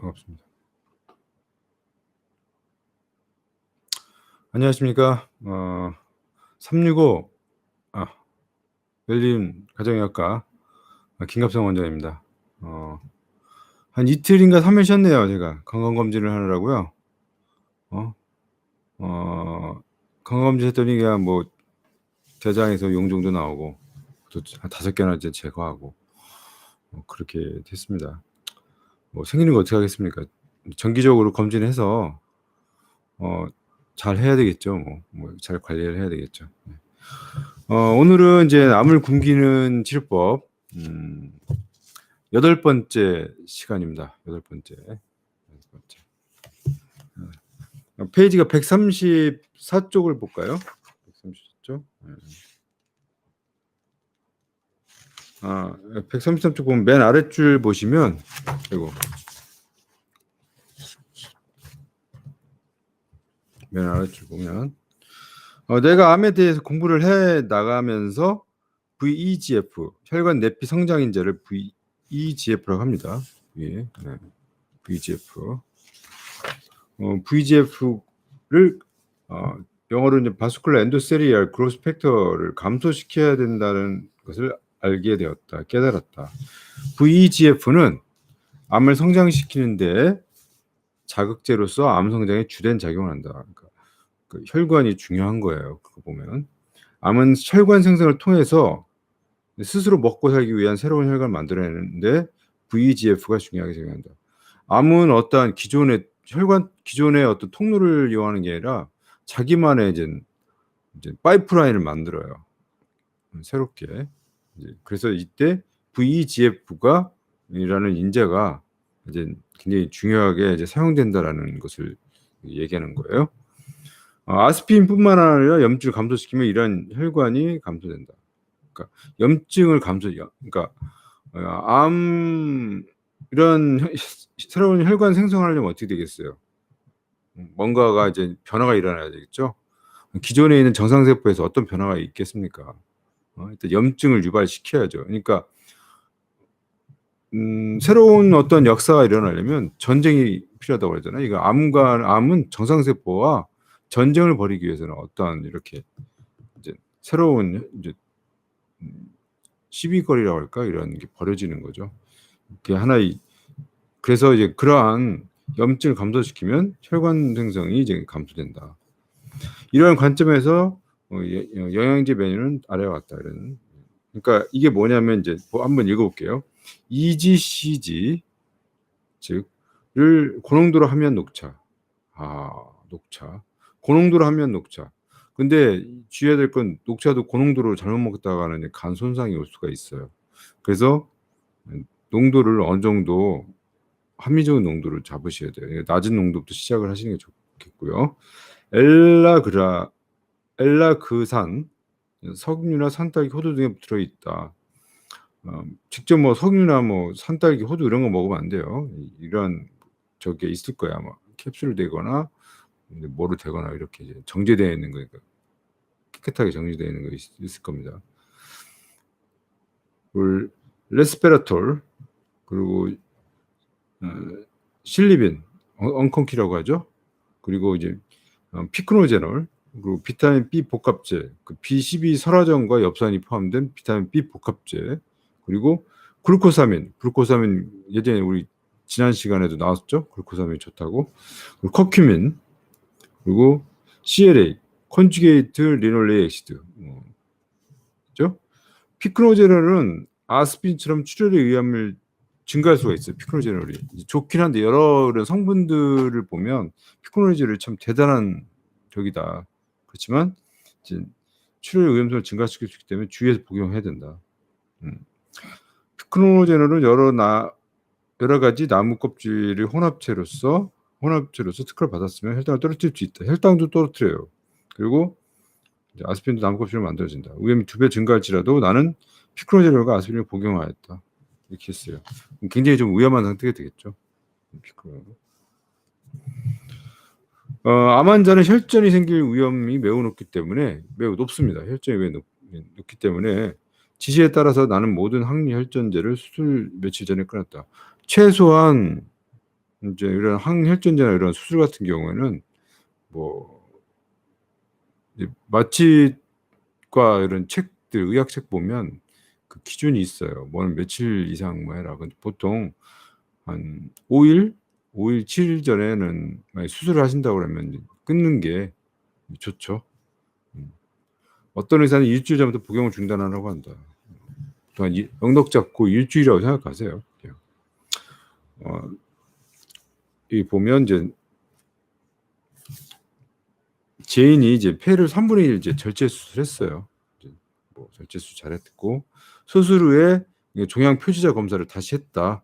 반갑습니다. 안녕하십니까. 365 아 열린 가정의학과 김갑성 원장입니다. 한 이틀인가 3일 쉬었네요 제가. 건강검진을 하느라고요. 어 어 건강검진 했더니 그냥 뭐 대장에서 용종도 나오고 또 한 5 개나 이제 제거하고 그렇게 됐습니다. 뭐 생기는 거 어떻게 하겠습니까. 정기적으로 검진해서 잘해야 되겠죠 뭐. 잘 관리를 해야 되겠죠. 네. 오늘은 인제 암을 굶기는 치료법 8번째 시간입니다. 8번째. 페이지가 134 쪽을 볼까요? 134 쪽. 예. 133 쪽 보면 맨 아랫줄 보시면 아이고. 맨 아랫줄 보면 내가 암에 대해서 공부를 해 나가면서 VEGF 혈관 내피 성장 인자를 VEGF라고 합니다. 위에. 네. VEGF. VEGF를 영어로 이제 바스쿨라 엔도셀리알 그로스 팩터를 감소시켜야 된다는 것을 알게 되었다. 깨달았다. VEGF는 암을 성장시키는데 자극제로서 암 성장에 주된 작용을 한다. 그러니까 그 혈관이 중요한 거예요. 그거 보면. 암은 혈관 생성을 통해서 스스로 먹고 살기 위한 새로운 혈관을 만들어내는데 VEGF가 중요하게 작용한다. 암은 어떠한 기존의 어떤 통로를 이용하는 게 아니라 자기만의 이제 파이프라인을 만들어요. 새롭게. 그래서 이때 VEGF가 이라는 인자가 이제 굉장히 중요하게 이제 사용된다라는 것을 얘기하는 거예요. 아스피린뿐만 아니라 염증을 감소시키면 이런 혈관이 감소된다. 그러니까 염증을 그러니까 암 이런 새로운 혈관 생성하려면 어떻게 되겠어요? 뭔가가 이제 변화가 일어나야 되겠죠. 기존에 있는 정상세포에서 어떤 변화가 있겠습니까? 일단 염증을 유발시켜야죠. 그러니까 새로운 어떤 역사가 일어나려면 전쟁이 필요하다고 그러잖아요. 이거 암은 정상세포와 전쟁을 벌이기 위해서는 어떠한 이렇게 이제 새로운 이제 시비거리라고 할까? 이런 게 벌어지는 거죠. 그게 하나의 그래서 이제 그러한 염증을 감소시키면 혈관 생성이 이제 감소된다. 이런 관점에서 영양제 메뉴는 아래와 같다. 이런. 그러니까 이게 뭐냐면 이제 한번 읽어볼게요. EGCG 즉를 고농도로 하면 녹차. 녹차. 고농도로 하면 녹차. 근데 주의해야 될 건 녹차도 고농도로 잘못 먹다가는 간 손상이 올 수가 있어요. 그래서 농도를 어느 정도 합리적인 농도를 잡으셔야 돼요. 낮은 농도부터 시작을 하시는 게 좋겠고요. 엘라그산, 석류나 산딸기, 호두 등에 들어 있다. 직접 뭐 석류나 뭐 산딸기, 호두 이런 거 먹으면 안 돼요. 이런 저게 있을 거야 아마. 캡슐 되거나 뭐로 되거나 이렇게 이제 정제되어 있는 거니까 깨끗하게 정제되어 있는 거 있을 겁니다. 레스페라톨 그리고 실리빈, 엉컨키라고 하죠. 그리고 이제 피크노제놀 그리고 비타민 B 복합제, 그 B12 설화정과 엽산이 포함된 비타민 B 복합제 그리고 글루코사민 예전에 우리 지난 시간에도 나왔었죠. 글루코사민이 좋다고. 그리고 커큐민 그리고 CLA 컨주게이트 리놀레이 액시드 그죠? 피크노제놀은 아스피린처럼 출혈의 위험을 증가할 수가 있어요. 피크노제놀이 좋긴 한데 여러 그런 성분들을 보면 피크노제놀이 참 대단한 적이다. 그렇지만 이제 출혈의 위험성을 증가시킬 수 있기 때문에 주의해서 복용해야 된다. 피크노제놀은 여러 가지 나무 껍질의 혼합체로서 특허를 받았으면 혈당을 떨어뜨릴 수 있다. 혈당도 떨어뜨려요. 그리고 이제 아스피린도 나무 껍질로 만들어진다. 위험이 2배 증가할지라도 나는 피크노제놀과 아스피린을 복용하였다. 이렇게 했어요. 굉장히 좀 위험한 상태가 되겠죠. 암 환자는 혈전이 생길 위험이 매우 높습니다. 혈전이 매우 높기 때문에 지시에 따라서 나는 모든 항리 혈전제를 수술 며칠 전에 끊었다. 최소한 인제 이런 항혈전제나 이런 수술 같은 경우에는 뭐 이제 마취과 이런 책들 의학책 보면 그 기준이 있어요. 뭐는 며칠 이상 뭐 해라. 근데 보통 한 5 일, 7일 전에는 만약 수술을 하신다고 그러면 이제 끊는 게 좋죠. 음. 어떤 의사는 일 주일 전부터 복용을 중단하라고 한다. 또한 이 넉넉 잡고 일 주일이라고 생각하세요. 그냥. 어 이 보면 인제 지인이 이제 폐를 3분의 1 이제 절제 수술했어요. 이제 뭐 절제 수술 잘했고 수술 후에 이게 종양 표시자 검사를 다시 했다.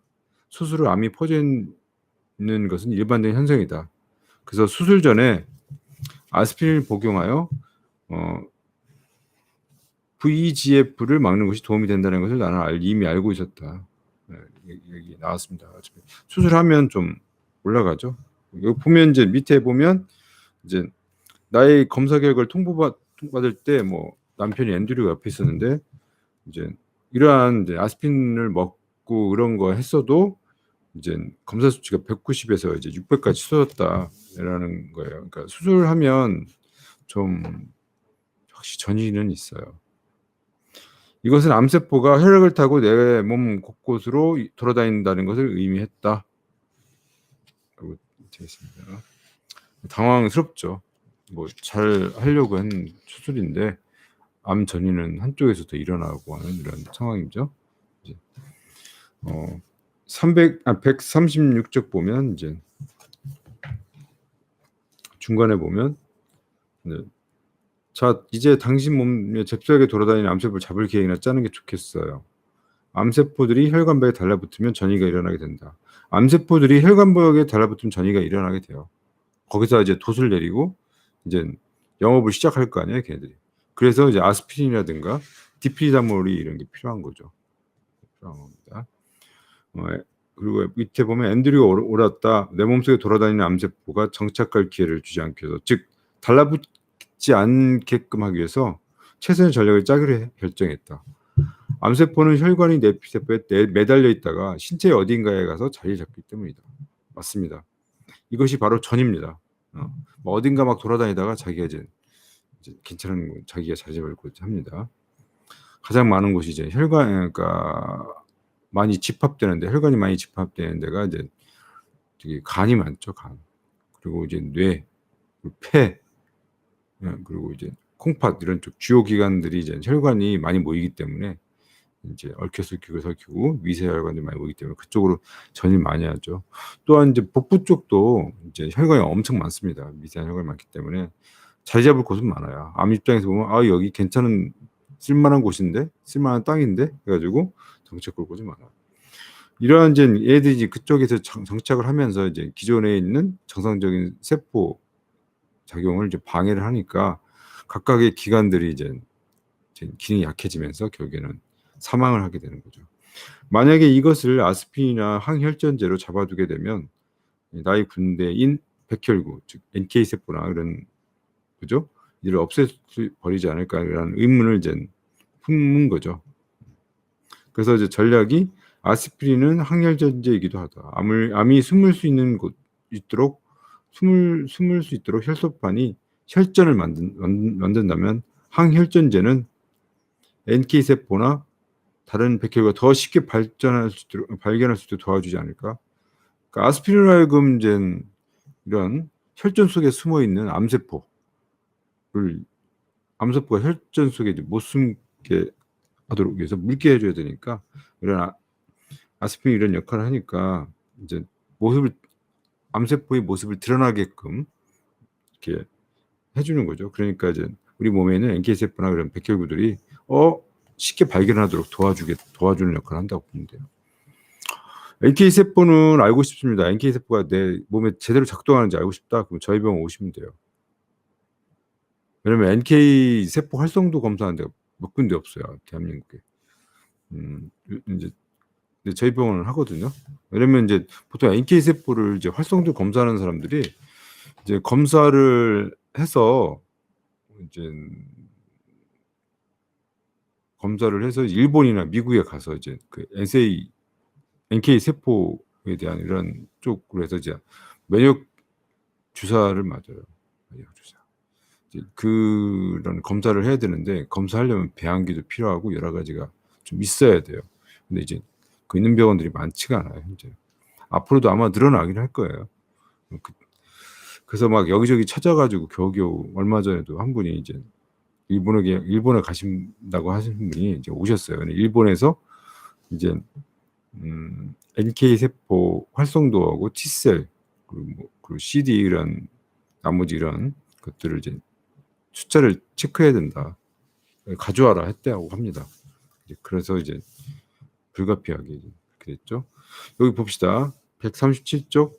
수술 후 암이 퍼져 있는 것은 일반적인 현상이다. 그래서 수술 전에 아스피린을 복용하여 어 VEGF를 막는 것이 도움이 된다는 것을 나는 이미 알고 있었다. 네, 얘기 나왔습니다. 어차피 수술하면 좀 올라가죠. 여기 보면 인제 밑에 보면 이제 나의 검사 결과를 통보받을 때 뭐 남편이 앤드류가 옆에 있었는데 이제 이러한 이제 아스피린을 먹고 이런 거 했어도 이제 검사 수치가 190 에서 이제 600 까지 치솟았다라는 거예요. 그러니까 수술하면 좀 확실히 전이는 있어요. 이것은 암세포가 혈액을 타고 내 몸 곳곳으로 돌아다닌다는 것을 의미했다. 라고 되어 있습니다. 당황스럽죠. 뭐 잘 하려고 한 수술인데 암 전이는 한쪽에서도 일어나고 하는 이런 상황이죠. 이제 136쪽 보면 이제 중간에 보면 네. "자, 이제 당신 몸에 잽싸게 돌아다니는 암세포를 잡을 계획이나 짜는 게 좋겠어요. 암세포들이 혈관벽에 달라붙으면 전이가 일어나게 된다." 암세포들이 혈관벽에 달라붙으면 전이가 일어나게 돼요. 거기서 이제 돛을 내리고 인젠 영업을 시작할 거 아니에요, 걔네들이. 그래서 이제 아스피린이라든가 디피리다몰이 이런 게 필요한 거죠. 필요한 겁니다. 그리고 밑에 보면 "앤드류가 옳았다. 내 몸속에 돌아다니는 암세포가 정착할 기회를 주지 않기 위해서." 즉 달라붙지 않게끔 하기 위해서 최선의 전략을 짜기로 결정했다. 암세포는 혈관이 내피세포에 매달려 있다가 신체 어딘가에 가서 자리를 잡기 때문이다. 맞습니다. 이것이 바로 전입니다. 뭐 어딘가 막 돌아다니다가 자기가 이제 괜찮은 거 자기가 자리 잡으려고 합니다. 가장 많은 곳이 이제 혈관, 그러니까 많이 집합되는데 혈관이 많이 집합되는 데가 이제 저기 간이 많죠, 간. 그리고 이제 뇌, 그리고 폐, 그리고 이제 콩팥 이런 쪽 주요 기관들이 이제 혈관이 많이 모이기 때문에 인제 얽혀서 미세혈관들이 많이 모이기 때문에 그쪽으로 전이를 많이 하죠. 또한 이제 복부 쪽도 이제 혈관이 엄청 많습니다. 미세한 혈관이 많기 때문에 자리 잡을 곳은 많아요. 암 입장에서 보면 '아, 여기 괜찮은 쓸만한 곳인데, 쓸만한 땅인데.' 해 가지고 정착할 곳이 많아요. 이러한 이제 얘들이 이제 그쪽에서 정착을 하면서 이제 기존에 있는 정상적인 세포 작용을 이제 방해를 하니까 각각의 기관들이 이제 기능이 약해지면서 결국에는 사망을 하게 되는 거죠. 만약에 이것을 아스피린이나 항혈전제로 잡아두게 되면 나의 군대인 백혈구, 즉 NK 세포나 이런, 그죠? 이를 버리지 않을까라는 의문을 이제 품은 거죠. 그래서 이제 전략이 아스피린은 항혈전제이기도 하다. 암이 숨을 수 있도록 혈소판이 혈전을 만든다면 항혈전제는 NK 세포나 다른 백혈구가 더 쉽게 발견할 수 있도록 도와주지 않을까? 그러니까 아스피린으로 하여금 인젠 이런 혈전 속에 숨어 있는 암세포가 혈전 속에 이제 못 숨게 하도록 위해서 묽게 해 줘야 되니까 이런 아스피린이 이런 역할을 하니까 이제 암세포의 모습을 드러나게끔 이렇게 해 주는 거죠. 그러니까 이제 우리 몸에 있는 NK 세포나 그런 백혈구들이 쉽게 발견하도록 도와주는 역할을 한다고 보면 돼요. NK 세포는 알고 싶습니다. NK 세포가 내 몸에 제대로 작동하는지 알고 싶다. 그럼 저희 병원 오시면 돼요. 왜냐면 NK 세포 활성도 검사하는 데가 몇 군데 없어요, 대한민국에. 인제 근데 저희 병원은 하거든요. 왜냐면 인제 보통 NK 세포를 이제 활성도 검사하는 사람들이 이제 검사를 해서 일본이나 미국에 가서 이제 그 NK 세포 대한 이런 쪽으로 해서 이제 면역 주사를 맞아요. 면역 주사. 이제 그런 검사를 해야 되는데 검사하려면 배양기도 필요하고 여러 가지가 좀 있어야 돼요. 근데 이제 그 있는 병원들이 많지가 않아요, 현재. 앞으로도 아마 늘어나긴 할 거예요. 그래서 막 여기저기 찾아가지고 겨우겨우 얼마 전에도 한 분이 이제 일본에 가신다고 하신 분이 이제 오셨어요. 근데 일본에서 이제 NK 세포 활성도하고 T셀 그리고 CD 이런 나머지 이런 것들을 이제 숫자를 체크해야 된다. 가져와라 했다고 합니다. 그래서 이제 불가피하게 그렇게 됐죠. 여기 봅시다. 137쪽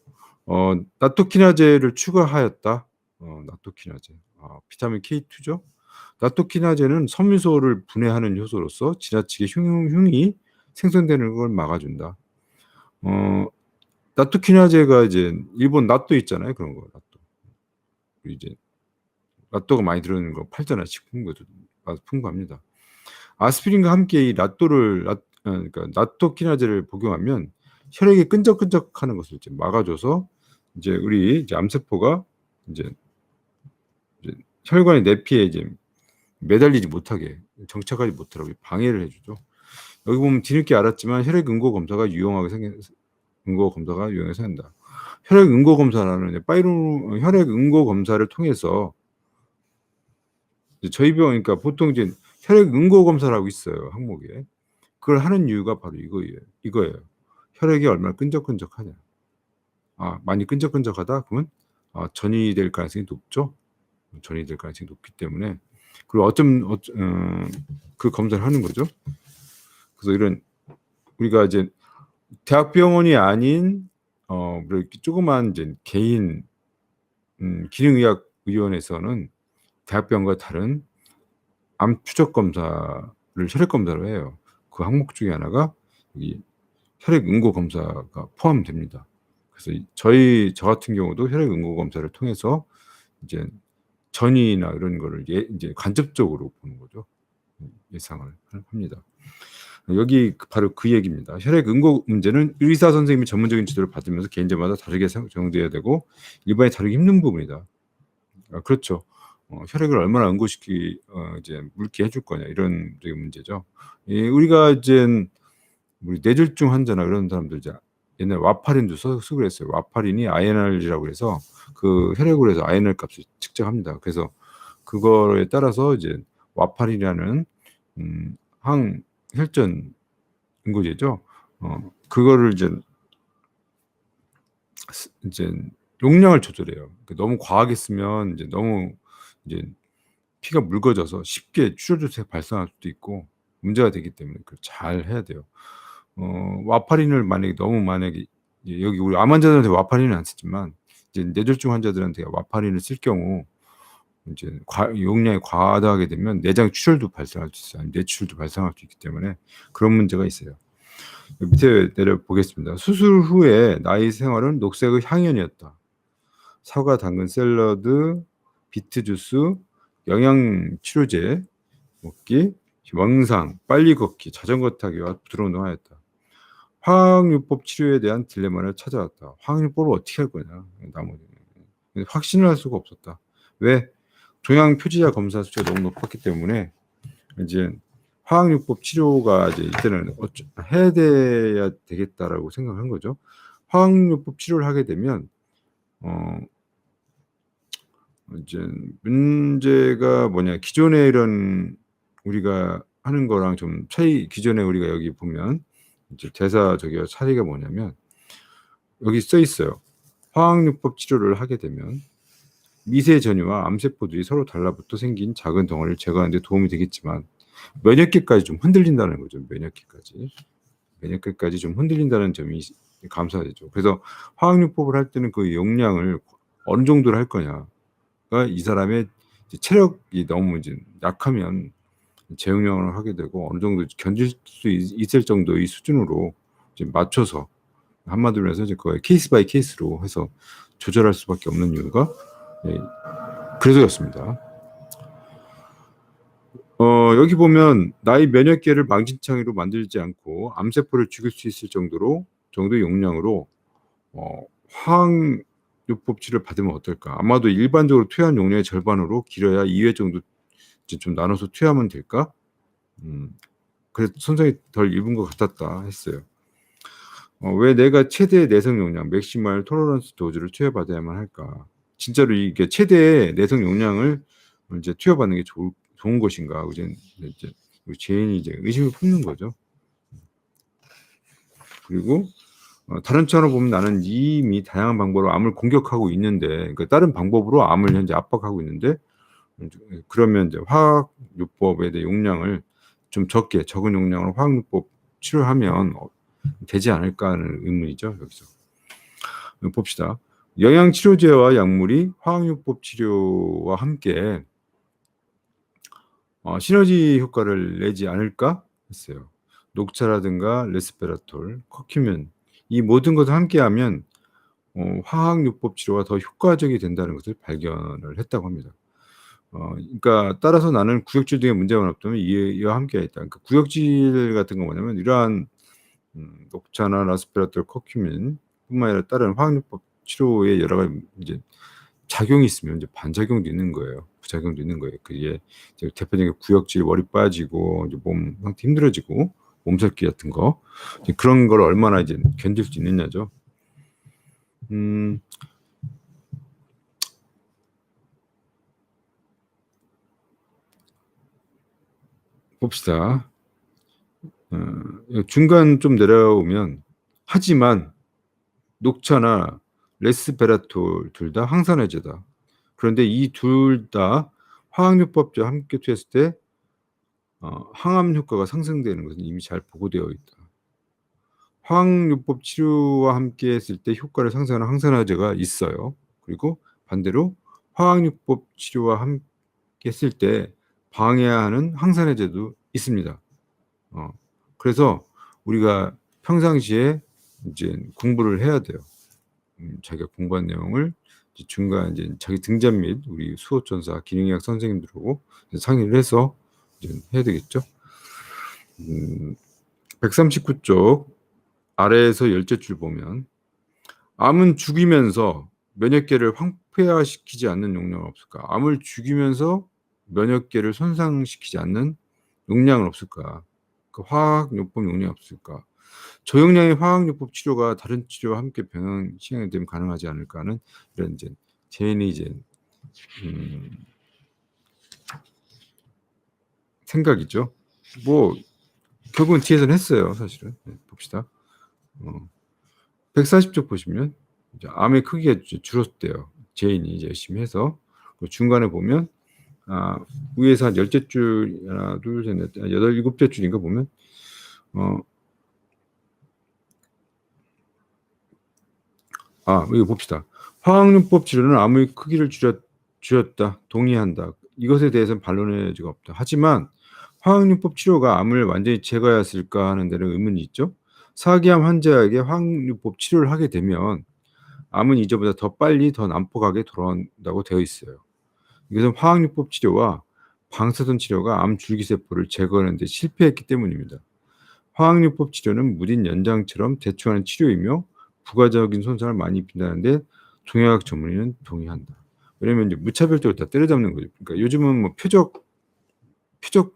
나토키나제를 추가하였다. 나토키나제. 비타민 K2죠. 나토키나제는 섬유소를 분해하는 효소로서 지나치게 흉이 생성되는 걸 막아준다. 나토키나제가 이제 일본 나또 있잖아요. 그런 거 나또. 이제 나또가 많이 들어있는 거 팔잖아요. 식품고도 풍부합니다. 아스피린과 함께 이 그러니까 나토키나제를 복용하면 혈액이 끈적끈적하는 것을 이제 막아줘서 이제 우리 이제 암세포가 이제 혈관의 내피에 이제 매달리지 못하게 정착하지 못하게 방해를 해주죠. 여기 보면 뒤늦게 알았지만 혈액 응고 검사가 유용하게 생긴다. 혈액 응고 검사라는 혈액 응고 검사를 통해서 저희 병원 그러니까 보통 이제 혈액 응고 검사라고 있어요, 항목에. 그걸 하는 이유가 바로 이거예요. 혈액이 얼마나 끈적끈적하냐. 많이 끈적끈적하다 그러면 전이 될 가능성이 높죠. 전이 될 가능성이 높기 때문에 그리고 그 검사를 하는 거죠. 그래서 이런 우리가 이제 대학병원이 아닌 이렇게 조그만 이제 개인 기능의학의원에서는 대학병원과 다른 암 추적 검사를 혈액 검사로 해요. 그 항목 중에 하나가 이 혈액 응고 검사가 포함됩니다. 그래서 저 같은 경우도 혈액 응고 검사를 통해서 이제 전이나 이런 거를 이제 간접적으로 보는 거죠. 예상을 합니다. 여기 바로 그 얘기입니다. 혈액 응고 문제는 의사 선생님이 전문적인 지도를 받으면서 개인자마다 다르게 정돼야 되고 일반에 다루기 힘든 부분이다. 그렇죠. 혈액을 얼마나 이제 묽게 해줄 거냐 이런 문제죠. 우리가 이제 우리 뇌졸중 환자나 이런 사람들 이제 옛날 와파린도 쓰고 그랬어요. 와파린이 INR이라고 해서 그 혈액으로 해서 INR 값을 측정합니다. 그래서 그거에 따라서 이제 와파린이라는 항혈전 응고제죠. 그거를 이제 용량을 조절해요. 너무 과하게 쓰면 이제 너무 이제 피가 묽어져서 쉽게 출혈조체 발생할 수도 있고 문제가 되기 때문에 그걸 잘 해야 돼요. 와파린을 만약에 여기 우리 암 환자들한테 와파린은 안 쓰지만 이제 뇌졸중 환자들한테 와파린을 쓸 경우 이제 용량이 과다하게 되면 내장 출혈도 발생할 수 있어요. 뇌출혈도 발생할 수 있기 때문에 그런 문제가 있어요. 밑에 내려 보겠습니다. 수술 후에 나의 생활은 녹색의 향연이었다. 사과, 당근, 샐러드, 비트 주스, 영양 치료제 먹기, 명상, 빨리 걷기, 자전거 타기와 부드러운 운동하였다. 화학요법 치료에 대한 딜레마를 찾아왔다. 화학요법을 어떻게 할 거냐. 확신을 할 수가 없었다. 왜? 종양 표지자 검사 수치가 너무 높았기 때문에 이제 화학요법 치료가 이제 이때는 해야 돼야 되겠다라고 생각한 거죠. 화학요법 치료를 하게 되면 이제 문제가 뭐냐, 기존에 이런 우리가 하는 거랑 좀 기존에 우리가 여기 보면 이제 차이가 뭐냐면 여기 써 있어요. 화학요법 치료를 하게 되면 미세 전이와 암세포들이 서로 달라붙어 생긴 작은 덩어리를 제거하는 데 도움이 되겠지만 면역계까지 좀 흔들린다는 거죠. 면역계까지 좀 흔들린다는 점이 감사되죠. 그래서 화학요법을 할 때는 그 용량을 어느 정도로 할 거냐가 이 사람의 체력이 너무 이제 약하면 재용량을 하게 되고 어느 정도 견딜 수 있을 정도의 수준으로 이제 맞춰서 한마디로 해서 이제 그걸 케이스 바이 케이스로 해서 조절할 수밖에 없는 이유가 그래서였습니다. 여기 보면 나의 면역계를 망신창이로 만들지 않고 암세포를 죽일 수 있을 정도의 용량으로 화학요법 치료를 받으면 어떨까? 아마도 일반적으로 투여한 용량의 절반으로 길어야 2회 정도 이제 좀 나눠서 투여하면 될까? 그래서 손상이 덜 입은 것 같았다 했어요. 왜 내가 최대 내성 용량, 맥시멀 토러런스 도즈를 투여받아야만 할까? 진짜로 이게 최대 내성 용량을 이제 투여받는 게 좋은 것인가? 이제 제인이 이제 의심을 품는 거죠. 그리고 다른 차로 보면 나는 이미 다양한 방법으로 암을 공격하고 있는데, 그러니까 다른 방법으로 암을 현재 압박하고 있는데, 그러면 이제 화학요법에 대해 용량을 좀 적은 용량으로 화학요법 치료하면 되지 않을까 하는 의문이죠. 여기서 봅시다. 영양치료제와 약물이 화학요법 치료와 함께 시너지 효과를 내지 않을까 했어요. 녹차라든가 레스페라톨, 커큐민 이 모든 것을 함께하면 화학요법 치료가 더 효과적이 된다는 것을 발견을 했다고 합니다. 그러니까 따라서 나는 구역질 등의 문제가 없다면 이와 함께했다. 그러니까 구역질 같은 건 뭐냐면 이러한 녹차나 레스페라톨, 커큐민뿐만 아니라 다른 화학요법 치료에 여러 가지 이제 작용이 있으면 이제 반작용도 있는 거예요. 부작용도 있는 거예요. 그게 이제 대표적인 구역질, 머리 빠지고 이제 몸 상태 힘들어지고 몸살기 같은 거 그런 걸 얼마나 이제 견딜 수 있느냐죠. 봅시다. 중간 좀 내려오면 하지만 녹차나 레스베라톨 둘 다 항산화제다. 그런데 이 둘 다 화학요법과 함께 투여했을 때 항암 효과가 상승되는 것은 이미 잘 보고되어 있다. 화학요법 치료와 함께 했을 때 효과를 상승하는 항산화제가 있어요. 그리고 반대로 화학요법 치료와 함께 했을 때 방해하는 항산화제도 있습니다. 그래서 우리가 평상시에 이제 공부를 해야 돼요. 자기가 공부한 내용을 중간 이제 자기 등잔 및 우리 수호천사 기능의학 선생님들하고 상의를 해서 이제 해야 되겠죠. 139쪽 아래에서 10줄 보면 암은 죽이면서 면역계를 황폐화시키지 않는 용량은 없을까? 암을 죽이면서 면역계를 손상시키지 않는 용량은 없을까? 그 화학요법 용량이 없을까? 저용량의 화학요법 치료가 다른 치료와 함께 병행 시행되면 가능하지 않을까 하는 이런 이제 제인이 이제 생각이죠. 뭐 결국은 뒤에서는 했어요, 사실은. 봅시다. 140쪽 보시면 이제 암의 크기가 줄었대요. 제인이 이제 열심히 해서 중간에 보면 위에서 한 10줄 하나 둘 셋 넷 8, 7개 줄인가 보면 여기 봅시다. 화학요법 치료는 암의 크기를 줄였다. 동의한다. 이것에 대해서는 반론의 여지가 없다. 하지만 화학요법 치료가 암을 완전히 제거했을까 하는 데는 의문이 있죠. 사기암 환자에게 화학요법 치료를 하게 되면 암은 이전보다 더 빨리 더 난폭하게 돌아온다고 되어 있어요. 이것은 화학요법 치료와 방사선 치료가 암 줄기세포를 제거하는 데 실패했기 때문입니다. 화학요법 치료는 무딘 연장처럼 대충하는 치료이며 부가적인 손상을 많이 입힌다는데 동의학 전문의는 동의한다. 왜냐면 이제 무차별적으로 다 때려잡는 거죠. 그러니까 요즘은 뭐 표적이라고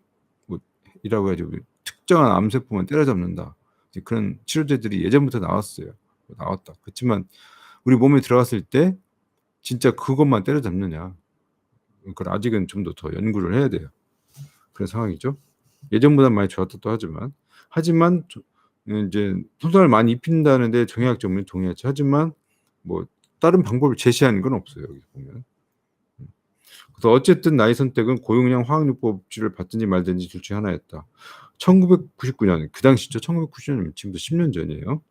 해가지고 특정한 암세포만 때려잡는다. 그런 치료제들이 예전부터 나왔다. 그렇지만 우리 몸에 들어갔을 때 진짜 그것만 때려잡느냐? 그걸 아직은 좀 더 연구를 해야 돼요. 그런 상황이죠. 예전보다 많이 좋았다고 하지만 이제 손상을 많이 입힌다는데 정의학 전문이 동의하죠. 하지만 뭐 다른 방법을 제시하는 건 없어요. 여기 보면. 그래서 어쨌든 나의 선택은 고용량 화학요법 치료를 받든지 말든지 둘 중 하나였다. 1999년 그 당시죠. 1999년이면 지금부터 10년 전이에요.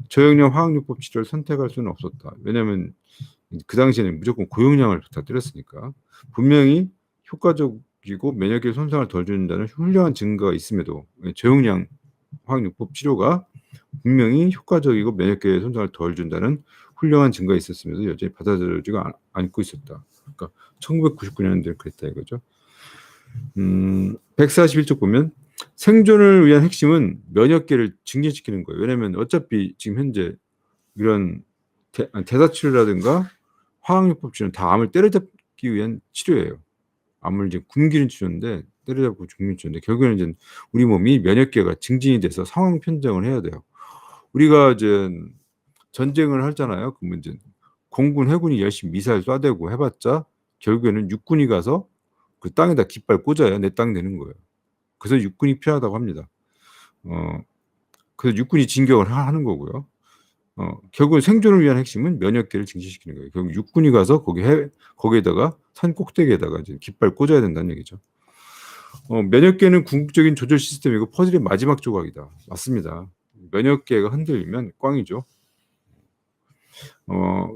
저용량 화학요법 치료를 선택할 수는 없었다. 왜냐하면 그 당시에는 무조건 고용량을 부탁드렸으니까. 분명히 효과적이고 면역계 손상을 덜 준다는 훌륭한 증거가 있음에도 저용량 화학요법 치료가 분명히 효과적이고 면역계 손상을 덜 준다는 훌륭한 증거가 있었으면서 여전히 받아들여지가 않고 있었다. 그러니까 1999년에 그랬다 이거죠. 141쪽 보면 생존을 위한 핵심은 면역계를 증진시키는 거예요. 왜냐하면 어차피 지금 현재 이런 대사 치료라든가 화학요법 치료는 다 암을 때려잡기 위한 치료예요. 암을 이제 굶기는 치료인데 때려잡고 죽는 치료인데 결국에는 이제 우리 몸이 면역계가 증진이 돼서 상황 편정을 해야 돼요. 우리가 이제 전쟁을 하잖아요. 그러면 이제 공군, 해군이 열심히 미사일 쏴대고 해봤자 결국에는 육군이 가서 그 땅에다 깃발 꽂아야 내 땅 되는 거예요. 그래서 육군이 필요하다고 합니다. 그래서 육군이 진격을 하는 거고요. 결국은 생존을 위한 핵심은 면역계를 증진시키는 거예요. 결국 육군이 가서 거기에다가 산 꼭대기에다가 이제 깃발 꽂아야 된다는 얘기죠. 면역계는 궁극적인 조절 시스템이고 퍼즐의 마지막 조각이다. 맞습니다. 면역계가 흔들리면 꽝이죠.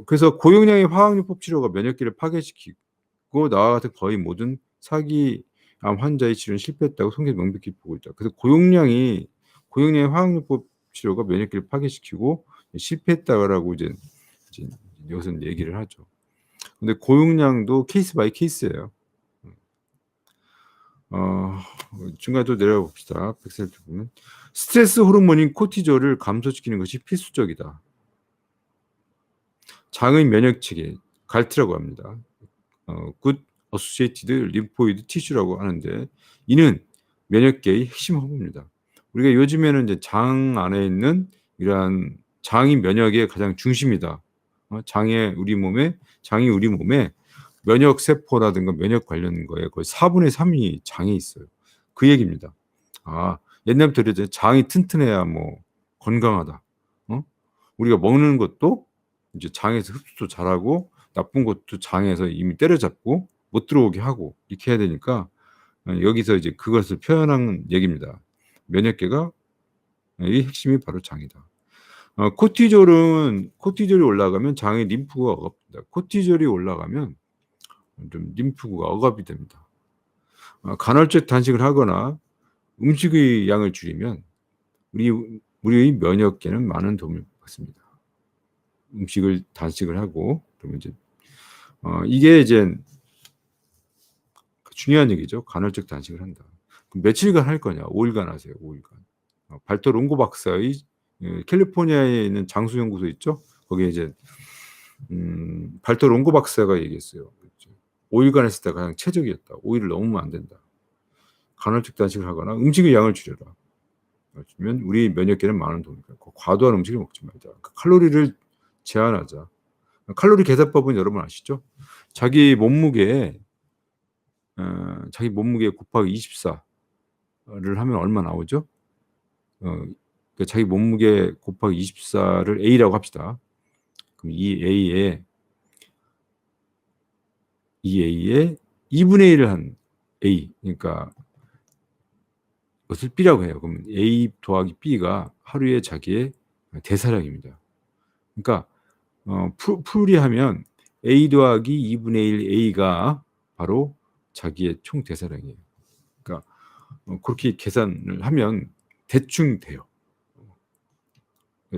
그래서 고용량의 화학요법 치료가 면역계를 파괴시키고 나와 같은 거의 모든 사기암 환자의 치료는 실패했다고 통계 명백히 보고 있다. 그래서 고용량의 화학요법 치료가 면역계를 파괴시키고 실패했다라고 이제 여기서는 얘기를 하죠. 근데 고용량도 케이스 바이 케이스예요. 중간에 또 내려가 봅시다. 엑셀 보면 스트레스 호르몬인 코티졸을 감소시키는 것이 필수적이다. 장의 면역 체계, 갈티라고 합니다. Good Associated Lymphoid Tissue라고 하는데 이는 면역계의 핵심 허브입니다. 우리가 요즘에는 이제 장 안에 있는 이러한 장이 면역의 가장 중심이다. 장이 우리 몸에 면역 세포라든가 면역 관련 거에 거의 4분의 3이 장에 있어요. 그 얘기입니다. 옛날부터 이제 장이 튼튼해야 뭐 건강하다. 우리가 먹는 것도 이제 장에서 흡수도 잘하고 나쁜 것도 장에서 이미 때려잡고 못 들어오게 하고 이렇게 해야 되니까 여기서 이제 그것을 표현한 얘기입니다. 면역계가 이 핵심이 바로 장이다. 코티졸이 올라가면 장의 림프가 억압된다. 코티졸이 올라가면 좀 림프가 억압이 됩니다. 간헐적 단식을 하거나 음식의 양을 줄이면 우리의 면역계는 많은 도움을 받습니다. 음식을 단식을 하고 그러면 이제 이게 이제 중요한 얘기죠. 간헐적 단식을 한다. 그럼 며칠간 할 거냐? 5일간 하세요. 5일간. 발터 롱고 박사의 캘리포니아에 있는 장수연구소 있죠? 거기에 이제 발터 롱고 박사가 얘기했어요. 5일간 했을 때 가장 최적이었다. 5일을 넘으면 안 된다. 간헐적 단식을 하거나 음식의 양을 줄여라. 그러면 우리 면역계는 많은 도움이 된다. 과도한 음식을 먹지 말자. 칼로리를 제한하자. 칼로리 계산법은 여러분 아시죠? 자기 몸무게 곱하기 24를 하면 얼마 나오죠? 그러니까 자기 몸무게 곱하기 24를 A라고 합시다. 그럼 이 A에 2분의 1을 한 A, 그러니까 이것을 B라고 해요. 그러면 A 더하기 B가 하루에 자기의 대사량입니다. 그러니까 풀이하면 A 더하기 2분의 1 A가 바로 자기의 총 대사량이에요. 그러니까 그렇게 계산을 하면 대충 돼요.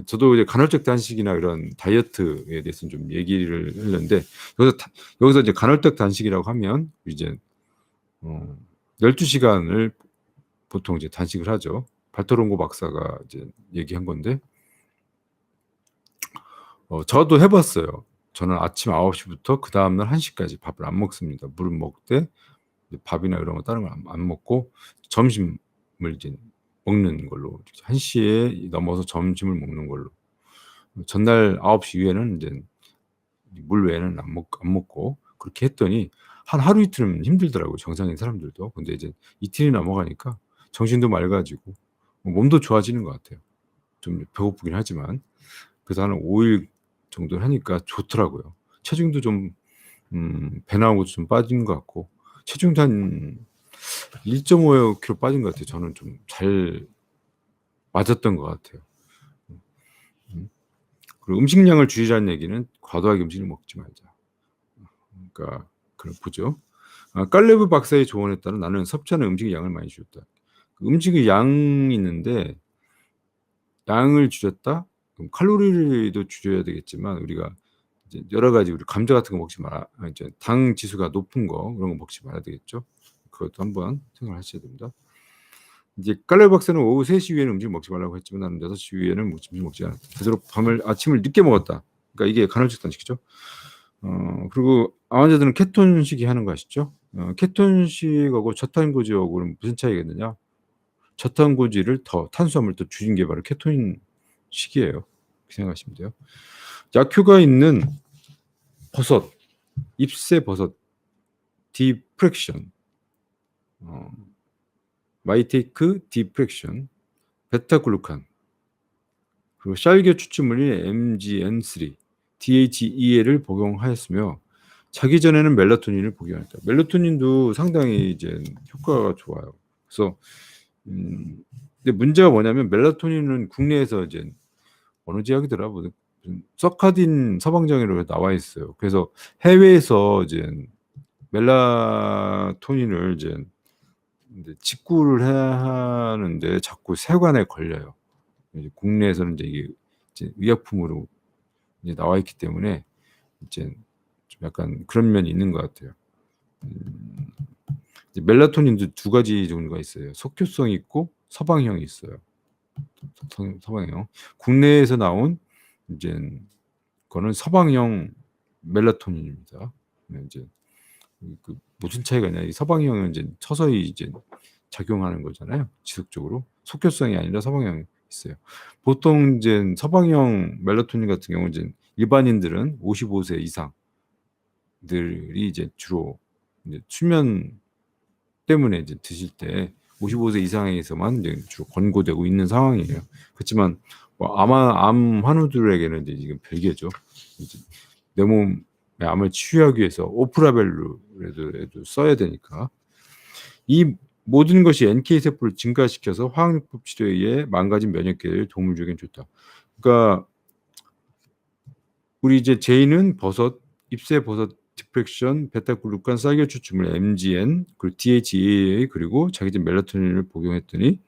저도 이제 간헐적 단식이나 이런 다이어트에 대해서는 좀 얘기를 했는데 여기서 이제 간헐적 단식이라고 하면 이제 12시간을 보통 이제 단식을 하죠. 발토롱고 박사가 이제 얘기한 건데 저도 해봤어요. 저는 아침 9시부터 그 다음날 1시까지 밥을 안 먹습니다. 물은 먹되 밥이나 이런 거 다른 거 안 먹고 점심을 이제 먹는 걸로 1시에 넘어서 점심을 먹는 걸로 전날 9시 이후에는 이제 물 외에는 안 먹고 그렇게 했더니 한 하루 이틀은 힘들더라고요. 정상인 사람들도. 근데 이제 이틀이 넘어가니까 정신도 맑아지고 몸도 좋아지는 것 같아요. 좀 배고프긴 하지만 그래서 한 5일 정도 하니까 좋더라고요. 체중도 좀 배 나온 것도 좀 빠진 것 같고 체중도 한 1.5kg 빠진 것 같아요. 저는 좀 잘 맞았던 것 같아요. 그리고 음식량을 줄이라는 얘기는 과도하게 음식을 먹지 말자. 그러니까 그걸 보죠. 깔레브 박사의 조언에 따라 나는 섭취하는 음식의 양을 많이 줄였다. 음식의 양이 있는데 양을 줄였다? 그럼 칼로리도 줄여야 되겠지만 우리가 이제 여러 가지 우리 감자 같은 거 먹지 마라. 이제 당 지수가 높은 거 그런 거 먹지 말아야 되겠죠. 그것도 한번 생각하셔야 됩니다. 이제 깔레브 박사는 오후 3시 이후에는 음식 먹지 말라고 했지만 나는 6시 이후에는 음식 먹지 않았다. 되도록 아침을 늦게 먹었다. 그러니까 이게 간헐적 단식이죠. 그리고 암환자들은 케톤식이 하는 거 아시죠? 케톤식하고 저탄고지하고는 무슨 차이가 있느냐? 저탄고지를 더 탄수화물을 더 줄인 게 바로 케톤식이에요. 이렇게 생각하시면 돼요. 약효가 있는 버섯, 잎새 버섯, 디프렉션, 마이테이크 디프렉션, 베타글루칸, 그리고 쌀겨 추출물인 MGN3, DHEA를 복용하였으며 자기 전에는 멜라토닌을 복용했다. 멜라토닌도 상당히 이제 효과가 좋아요. 그래서 근데 문제가 뭐냐면 멜라토닌은 국내에서 이제 어느 제약이더라, 무슨 서카딘 서방정으로 나와 있어요. 그래서 해외에서 이제 멜라토닌을 이제 직구를 해야 하는데 자꾸 세관에 걸려요. 이제 국내에서는 이제 이게 의약품으로 이제 나와 있기 때문에 이제 좀 약간 그런 면이 있는 것 같아요. 이제 멜라토닌도 두 가지 종류가 있어요. 속효성이 있고 서방형이 있어요. 서방형. 국내에서 나온 이제 거는 서방형 멜라토닌입니다. 이제 그 무슨 차이가 있냐? 이 서방형은 이제 서서히 이제 작용하는 거잖아요. 지속적으로. 속효성이 아니라 서방형이 있어요. 보통 이제 서방형 멜라토닌 같은 경우는 이제 일반인들은 55세 이상들이 이제 주로 이제 수면 때문에 이제 드실 때 55세 이상에서만 이제 주로 권고되고 있는 상황이에요. 그렇지만 뭐 암 환우들에게는 이제 지금 별개죠. 이제 내 몸의 암을 치유하기 위해서 오프라벨루라도 써야 되니까 이 모든 것이 NK 세포를 증가시켜서 화학요법 치료에 의해 망가진 면역계를 도움을 주긴 좋다. 그러니까 우리 이제 제이는 버섯, 잎새 버섯 디프렉션, 베타글루칸, 쌀겨 추출물 MGN, 그리고 DHEA 그리고 자기전 멜라토닌을 복용했더니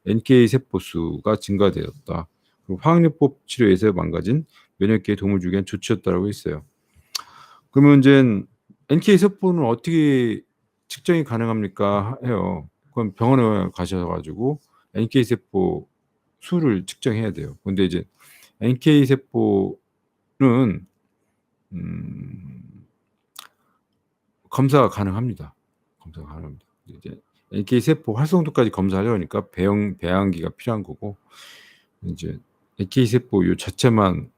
NK 세포 수가 증가되었다. 그리고 화학요법 치료에서 망가진 면역계에 도움을 주기 위한 조치였다라고 했어요. 그러면 이제 NK 세포는 어떻게 측정이 가능합니까? 해요. 그럼 병원에 가셔가지고 NK 세포 수를 측정해야 돼요. 근데 이제 NK 세포는 검사가 가능합니다. 검사가 가능합니다. 이제 NK 세포 활성도까지 검사하려니까 배양기가 필요한 거고 이제 NK 세포 요 자체만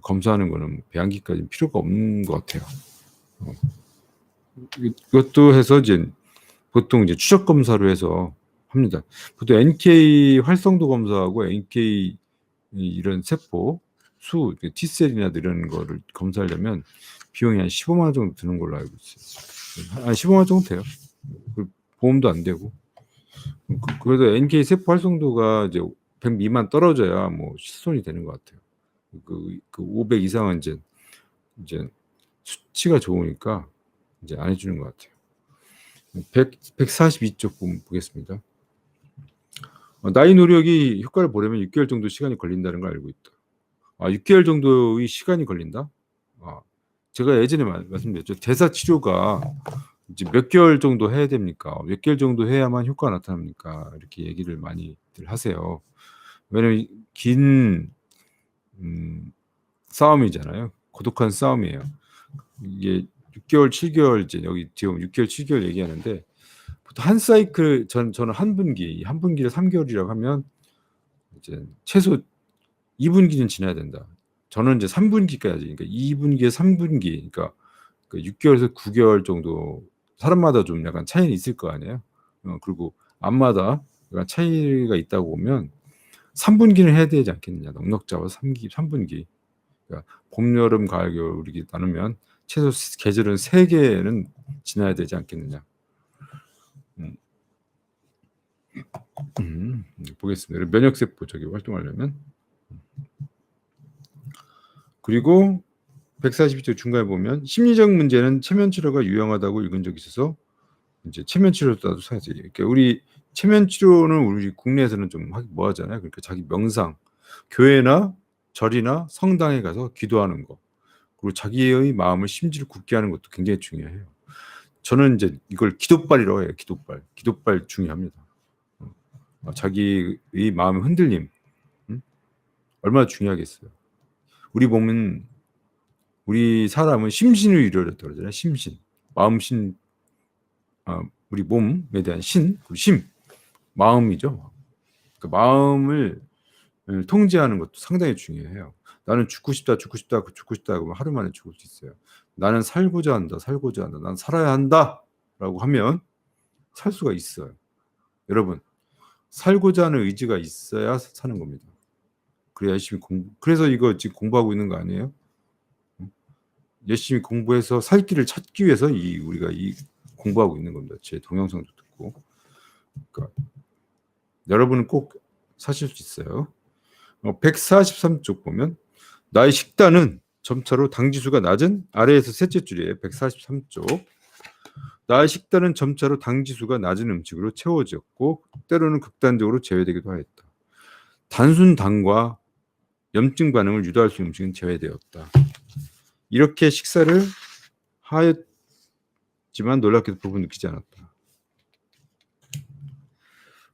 검사하는 거는 배양기까지 필요가 없는 것 같아요. 이것도 해서 이제 보통 이제 추적 검사로 해서 합니다. 보통 NK 활성도 검사하고 NK 이런 세포 수, T셀이나 이런 거를 검사하려면 비용이 한 15만 원 정도 드는 걸로 알고 있어요. 한 15만 원 정도 돼요. 보험도 안 되고. 그래도 NK 세포 활성도가 이제 100 미만 떨어져야 뭐 실손이 되는 것 같아요. 그 500 이상은 이제 수치가 좋으니까 이제 안 해주는 것 같아요. 142쪽 보겠습니다. 나이 노력이 효과를 보려면 6개월 정도 시간이 걸린다는 걸 알고 있다. 6개월 정도의 시간이 걸린다? 제가 예전에 말씀드렸죠. 대사 치료가 이제 몇 개월 정도 해야 됩니까? 몇 개월 정도 해야만 효과가 나타납니까? 이렇게 얘기를 많이들 하세요. 왜냐면 긴 싸움이잖아요. 고독한 싸움이에요. 이게 6개월, 7개월 이제 여기 지금 6개월, 7개월 얘기하는데 보통 한 사이클 저는 한 분기를 3개월이라고 하면 이제 최소 2분기는 지나야 된다. 저는 이제 3분기까지, 그러니까 2분기에 3분기, 그러니까 6개월에서 9개월 정도 사람마다 좀 약간 차이는 있을 거 아니에요. 그리고 암마다 약간 차이가 있다고 보면 3분기는 해야 되지 않겠느냐. 넉넉 잡아서 3분기. 그러니까 봄, 여름, 가을, 겨울 이렇게 나누면 최소 계절은 3개는 지나야 되지 않겠느냐. 보겠습니다. 면역세포 저기 활동하려면. 그리고 142쪽 중간에 보면 심리적 문제는 체면 치료가 유용하다고 읽은 적이 있어서 이제 체면 치료도 사야지. 그러니까 우리 체면 치료는 우리 국내에서는 좀 뭐 하잖아요. 그러니까 자기 명상, 교회나 절이나 성당에 가서 기도하는 거, 그리고 자기의 마음을 심지를 굳게 하는 것도 굉장히 중요해요. 저는 이제 이걸 기도발이라고 해요. 기도발 중요합니다. 자기의 마음의 흔들림, 얼마나 중요하겠어요. 우리 몸은 우리 사람은 심신을 이루어졌다고 그러잖아요. 심신, 마음신, 우리 몸에 대한 심, 마음이죠. 그 마음을 통제하는 것도 상당히 중요해요. 나는 죽고 싶다, 그러면 하루 만에 죽을 수 있어요. 나는 살고자 한다. 난 살아야 한다라고 하면 살 수가 있어요. 여러분, 살고자 하는 의지가 있어야 사는 겁니다. 그래야 열심히 그래서 이거 지금 공부하고 있는 거 아니에요? 열심히 공부해서 살 길을 찾기 위해서 우리가 공부하고 있는 겁니다. 제 동영상도 듣고. 그러니까 여러분은 꼭 사실 수 있어요. 143쪽 보면 나의 식단은 점차로 당지수가 낮은 아래에서 셋째 줄이에요. 143쪽. 나의 식단은 점차로 당지수가 낮은 음식으로 채워졌고 때로는 극단적으로 제외되기도 하였다. 단순 당과 염증 반응을 유도할 수 있는 음식은 제외되었다. 이렇게 식사를 하였지만 놀랍게도 부분 느끼지 않았다.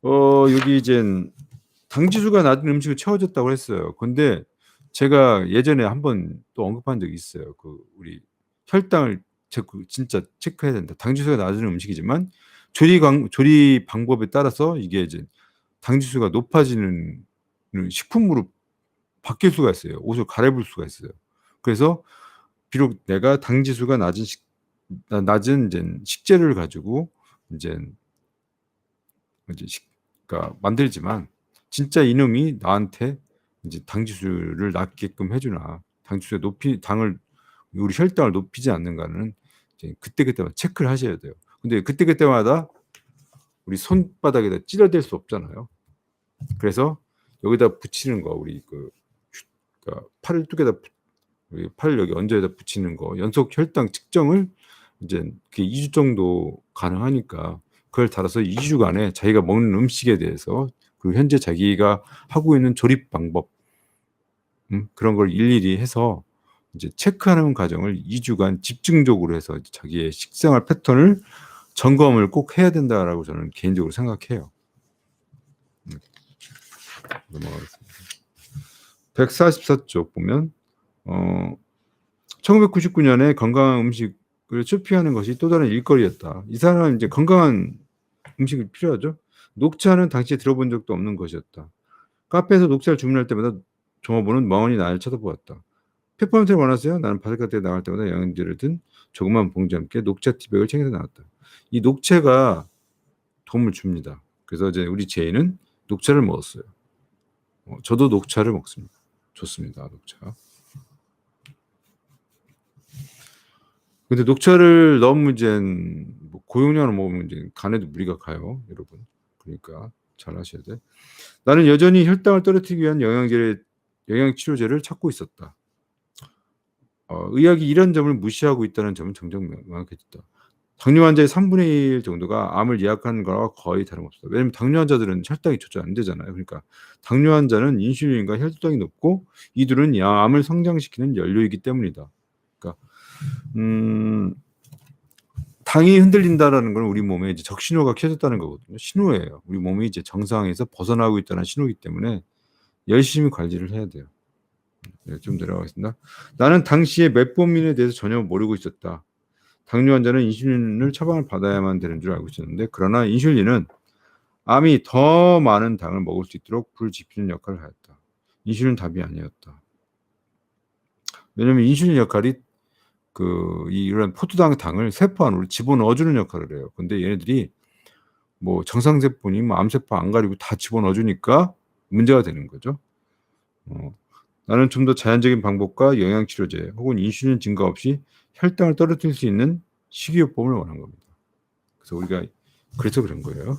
여기 이제 당지수가 낮은 음식을 채워졌다고 했어요. 근데 제가 예전에 한번 또 언급한 적이 있어요. 우리 혈당을 진짜 체크해야 된다. 당지수가 낮은 음식이지만 조리 방법에 따라서 이게 이제 당지수가 높아지는 식품으로 바뀔 수가 있어요. 옷을 갈아입을 수가 있어요. 그래서 비록 내가 당지수가 낮은 이제 식재료를 가지고 이제 그러니까 만들지만 진짜 이놈이 나한테 이제 당지수를 낮게끔 해주나 당지수에 우리 혈당을 높이지 않는가는 이제 그때마다 체크를 하셔야 돼요. 근데 그때마다 우리 손바닥에다 찌려댈 수 없잖아요. 그래서 여기다 붙이는 거 우리 그러니까 팔을 뚝에다 팔 여기 얹어에다 붙이는 거 연속 혈당 측정을 이제 2주 정도 가능하니까 그걸 달아서 2주간에 자기가 먹는 음식에 대해서 그리고 현재 자기가 하고 있는 조립 방법 그런 걸 일일이 해서 이제 체크하는 과정을 2주간 집중적으로 해서 자기의 식생활 패턴을 점검을 꼭 해야 된다라고 저는 개인적으로 생각해요. 넘어가겠습니다. 144쪽 보면 1999년에 건강한 음식을 추피하는 것이 또 다른 일거리였다. 이 사람은 이제 건강한 음식이 필요하죠. 녹차는 당시에 들어본 적도 없는 것이었다. 카페에서 녹차를 주문할 때마다 종업원은 멍하니 나를 쳐다보았다. 페퍼민트를 원하세요? 나는 바닷가에 나갈 때마다 영양제를 든 조그만 봉지와 함께 녹차 티백을 챙겨서 나왔다. 이 녹차가 도움을 줍니다. 그래서 이제 우리 제이는 녹차를 먹었어요. 저도 녹차를 먹습니다. 좋습니다. 녹차. 근데 녹차를 너무 이제 고용량으로 먹으면 이제 간에도 무리가 가요, 여러분. 그러니까 잘 하셔야 돼. 나는 여전히 혈당을 떨어뜨리기 위한 영양치료제를 찾고 있었다. 의학이 이런 점을 무시하고 있다는 점은 점점 명확해졌다. 당뇨 환자의 3분의 1 정도가 암을 예약하는 거와 거의 다름없다. 왜냐면 당뇨 환자들은 혈당이 조절 안 되잖아요. 그러니까 당뇨 환자는 인슐린과 혈당이 높고 이들은 암을 성장시키는 연료이기 때문이다. 그러니까 당이 흔들린다라는 건 우리 몸에 이제 적신호가 켜졌다는 거거든요. 신호예요. 우리 몸이 이제 정상에서 벗어나고 있다는 신호이기 때문에 열심히 관리를 해야 돼요. 네, 좀 내려가겠습니다. 나는 당시에 메포민에 대해서 전혀 모르고 있었다. 당뇨 환자는 인슐린을 처방을 받아야만 되는 줄 알고 있었는데 그러나 인슐린은 암이 더 많은 당을 먹을 수 있도록 불지피는 역할을 하였다. 인슐린 답이 아니었다. 왜냐하면 인슐린 역할이 이런 포도당을 세포 안으로 집어넣어주는 역할을 해요. 근데 얘네들이 뭐 정상세포니 뭐 암세포 안 가리고 다 집어넣어주니까 문제가 되는 거죠. 나는 좀 더 자연적인 방법과 영양치료제 혹은 인슐린 증가 없이 혈당을 떨어뜨릴 수 있는 식이요법을 원한 겁니다. 그래서 우리가 그래서 그런 거예요.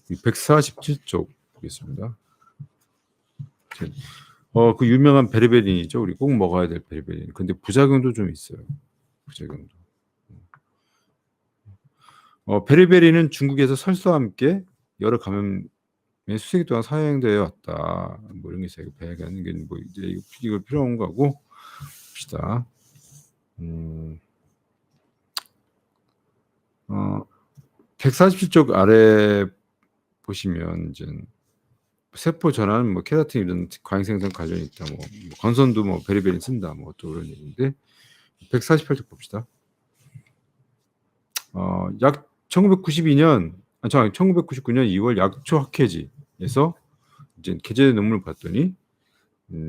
147쪽 보겠습니다. 그 유명한 베리베린이죠. 우리 꼭 먹어야 될 베리베린. 근데 부작용도 좀 있어요. 부작용도. 베리베린은 중국에서 설사와 함께 여러 감염의 수세기 동안 사용되어 왔다. 뭐 이런 게 있어요. 배가는 게 뭐 이제 이거 필요한 거고 봅시다. 147쪽 아래 보시면 이제 세포 전환, 뭐 케라틴 이런 과잉 생성 관련이 있다. 뭐 건선도 뭐 베리베린 쓴다. 뭐 또 그런 얘기인데 148쪽 봅시다. 약 1992년, 1999년 2월 약초 학회지에서 이제 게재 논문을 봤더니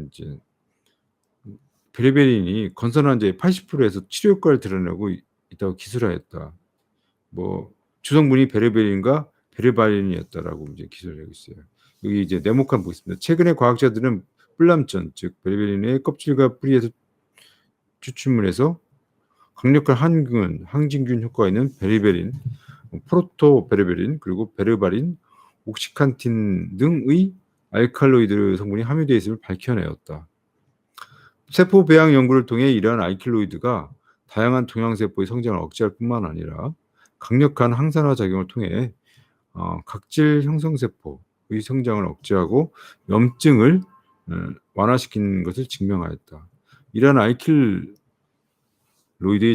이제 베리베린이 건선 환자의 80%에서 치료 효과를 드러내고 있다고 기술하였다. 뭐 주성분이 베리베린과 베르바린이었다라고 이제 기술을 하고 있어요. 여기 이제 네모칸 보겠습니다. 최근에 과학자들은 뿔남전, 즉 베리베린의 껍질과 뿌리에서 추출물에서 강력한 항균, 항진균 효과가 있는 베리베린, 프로토베리베린, 그리고 베르바린, 옥시칸틴 등의 알칼로이드 성분이 함유되어 있음을 밝혀내었다. 세포 배양 연구를 통해 이러한 알칼로이드가 다양한 동양세포의 성장을 억제할 뿐만 아니라 강력한 항산화 작용을 통해 각질 형성세포의 성장을 억제하고 염증을 완화시키는 것을 증명하였다. 이러한 알칼로이드의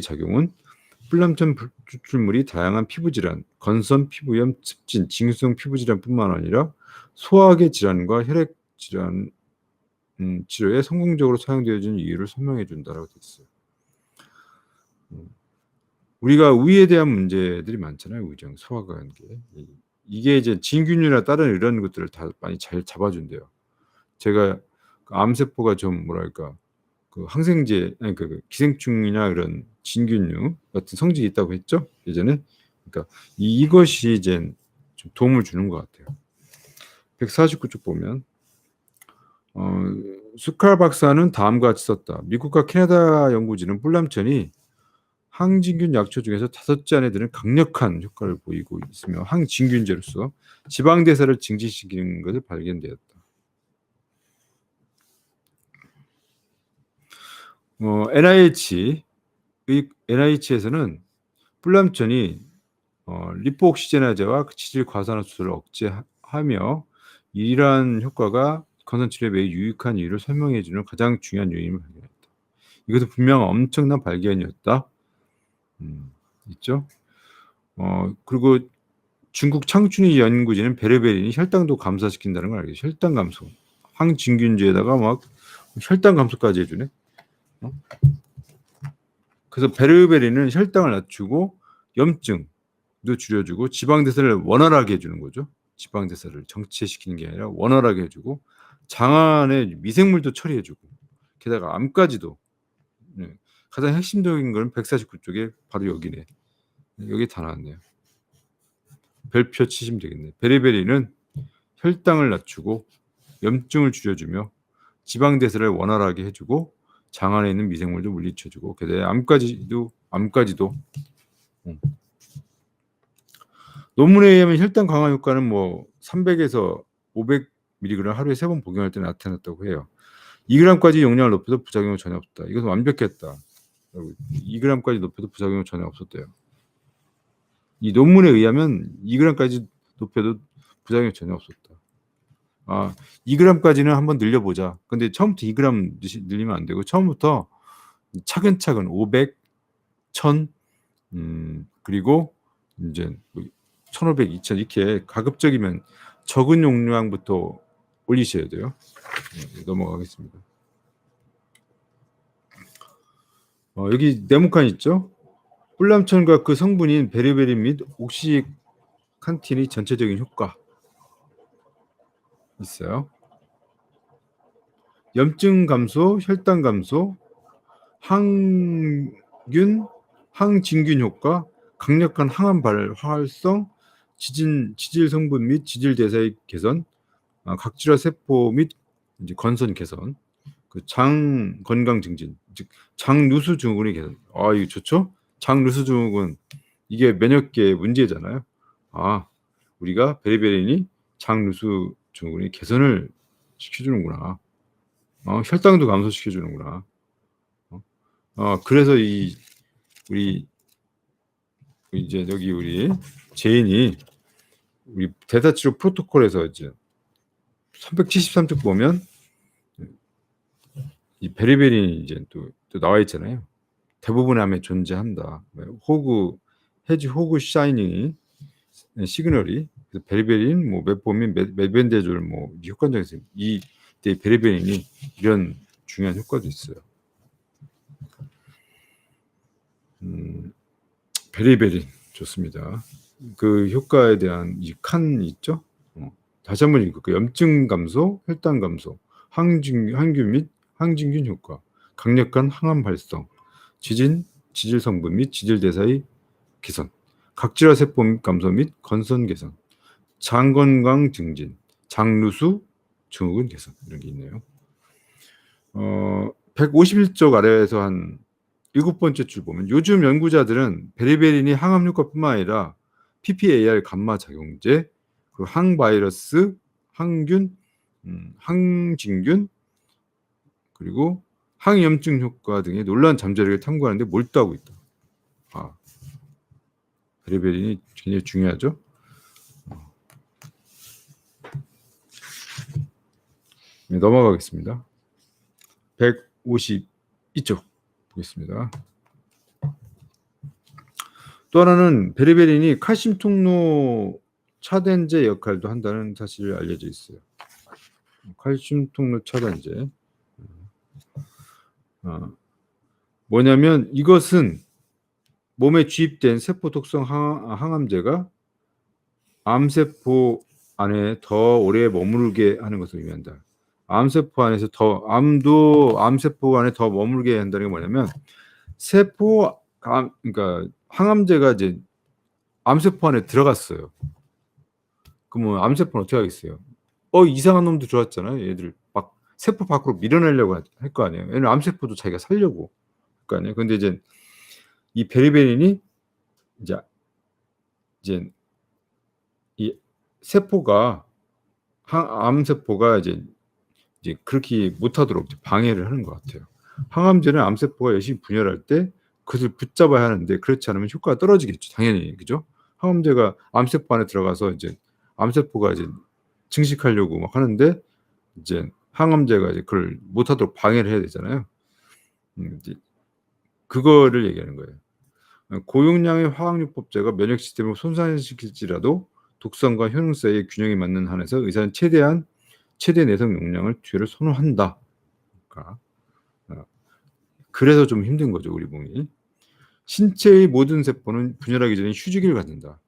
작용은 뿔남전 추출물이 다양한 피부질환, 건선, 피부염, 습진, 징후성 피부질환뿐만 아니라 소화계 질환과 혈액 질환 치료에 성공적으로 사용되어진 이유를 설명해 준다라고 되어 있어요. 우리가 위에 대한 문제들이 많잖아요. 위장, 소화가 관계. 이게 이제 진균이나 다른 이런 것들을 다 많이 잘 잡아준대요. 제가 암세포가 좀 뭐랄까 그 항생제, 아니 그 기생충이나 이런 진균류 같은 성질이 있다고 했죠 예전에. 그러니까 이것이 이제 좀 도움을 주는 것 같아요. 149쪽 보면 수칼 박사는 다음과 같이 썼다. 미국과 캐나다 연구진은 뿔남천이 항진균 약초 중에서 5째 안에 드는 강력한 효과를 보이고 있으며 항진균제로서 지방대사를 증진시키는 것을 발견되었다. NIH에서는 뿔남천이 리포옥시제나제와 치질 과산화수소를 억제하며 이러한 효과가 건선 치료에 매우 유익한 이유를 설명해 주는 가장 중요한 요인을 발견했다. 이것은 분명 엄청난 발견이었다. 있죠. 그리고 중국 창춘이 연구진은 베르베린이 혈당도 감소시킨다는 걸 알게. 혈당 감소, 항진균제에다가 막 혈당 감소까지 해주네. 그래서 베르베린은 혈당을 낮추고 염증도 줄여주고 지방대사를 원활하게 해주는 거죠. 지방대사를 정체시키는 게 아니라 원활하게 해주고 장안에 미생물도 처리해주고 게다가 암까지도. 가장 핵심적인 건 149쪽에 바로 여기네. 여기 다 나왔네요. 별표 치시면 되겠네. 베리베린은 혈당을 낮추고 염증을 줄여주며 지방대사를 원활하게 해주고 장 안에 있는 미생물도 물리쳐주고 게다가 암까지도. 논문에 의하면 혈당 강화 효과는 뭐 300에서 500mg 하루에 3번 복용할 때 나타났다고 해요. 2g까지 용량을 높여도 부작용은 전혀 없다. 이것은 완벽했다. 2g까지 높여도 부작용은 전혀 없었대요. 이 논문에 의하면 2g까지 높여도 부작용이 전혀 없었다. 2g까지는 한번 늘려보자. 근데 처음부터 2g 늘리면 안 되고 처음부터 차근차근 500, 1000, 그리고 이제 1500, 2000 이렇게 가급적이면 적은 용량부터 올리셔야 돼요. 넘어가겠습니다. 여기 네모칸 있죠? 뿔남천과 그 성분인 베르베린 및 옥시칸틴의 전체적인 효과 있어요. 염증 감소, 혈당 감소, 항균, 항진균 효과, 강력한 항암 활성, 지질 성분 및 지질 대사의 개선, 각질화 세포 및 이제 건선 개선, 그 장 건강 증진, 즉 장누수 증후군의 개선. 이거 좋죠? 장누수 증후군 이게 면역계 문제잖아요. 우리가 베리베린이 장누수 증후군의 개선을 시켜주는구나. 혈당도 감소시켜주는구나. 그래서 우리 이제 여기 우리 제인이 우리 대사치료 프로토콜에서 이제 373쪽 보면 이 베리베린이 이제 또 나와 있잖아요. 대부분의 암에 존재한다. 호그 샤이닝 시그널이 그래서 베리베린, 뭐 메포민, 메벤다졸 뭐 효과적인 있어요. 이때 베리베린이 이런 중요한 효과도 있어요. 베리베린 좋습니다. 그 효과에 대한 이 칸 있죠? 다시 한번 읽을게요. 염증 감소, 혈당 감소, 항균 및 항진균 효과, 강력한 항암 발성, 지질 성분 및 지질 대사의 개선, 각질화 세포 감소 및 건선 개선, 장 건강 증진, 장루수 증후군 개선 이런 게 있네요. 151쪽 아래에서 한 7번째 줄 보면 요즘 연구자들은 베리베린이 항암 효과뿐만 아니라 PPAR 감마 작용제, 그리고 항바이러스, 항균, 항진균, 그리고 항염증 효과 등의 놀라운 잠재력을 탐구하는 데 몰두하고 있다. 베리베린이 굉장히 중요하죠. 네, 넘어가겠습니다. 152쪽 보겠습니다. 또 하나는 베리베린이 칼슘 통로 차단제 역할도 한다는 사실이 알려져 있어요. 칼슘 통로 차단제. 뭐냐면 이것은 몸에 주입된 세포 독성 항암제가 암세포 안에 더 오래 머무르게 하는 것을 의미한다. 암세포 안에서 암세포 안에 더 머무르게 한다는 게 뭐냐면 그러니까 항암제가 이제 암세포 안에 들어갔어요. 그러면 암세포는 어떻게 하겠어요? 이상한 놈도 들어왔잖아요. 얘들 막 세포 밖으로 밀어내려고 할 거 아니에요. 얘는 암세포도 자기가 살려고 할 거 아니에요. 근데 이제 이 베리베린이 이제 이 세포가 암세포가 이제 그렇게 못하도록 방해를 하는 것 같아요. 항암제는 암세포가 열심히 분열할 때 그것을 붙잡아야 하는데 그렇지 않으면 효과가 떨어지겠죠. 당연히 그죠? 항암제가 암세포 안에 들어가서 이제 암세포가 이제 증식하려고 막 하는데 이제 항암제가 이제 그걸 못하도록 방해를 해야 되잖아요. 이제 그거를 얘기하는 거예요. 고용량의 화학요법제가 면역 시스템을 손상시킬지라도 독성과 효능사의 균형이 맞는 한에서 의사는 최대 내성 용량을 투여를 선호한다. 그러니까 그래서 좀 힘든 거죠, 우리 몸이. 신체의 모든 세포는 분열하기 전에 휴지기를 갖는다.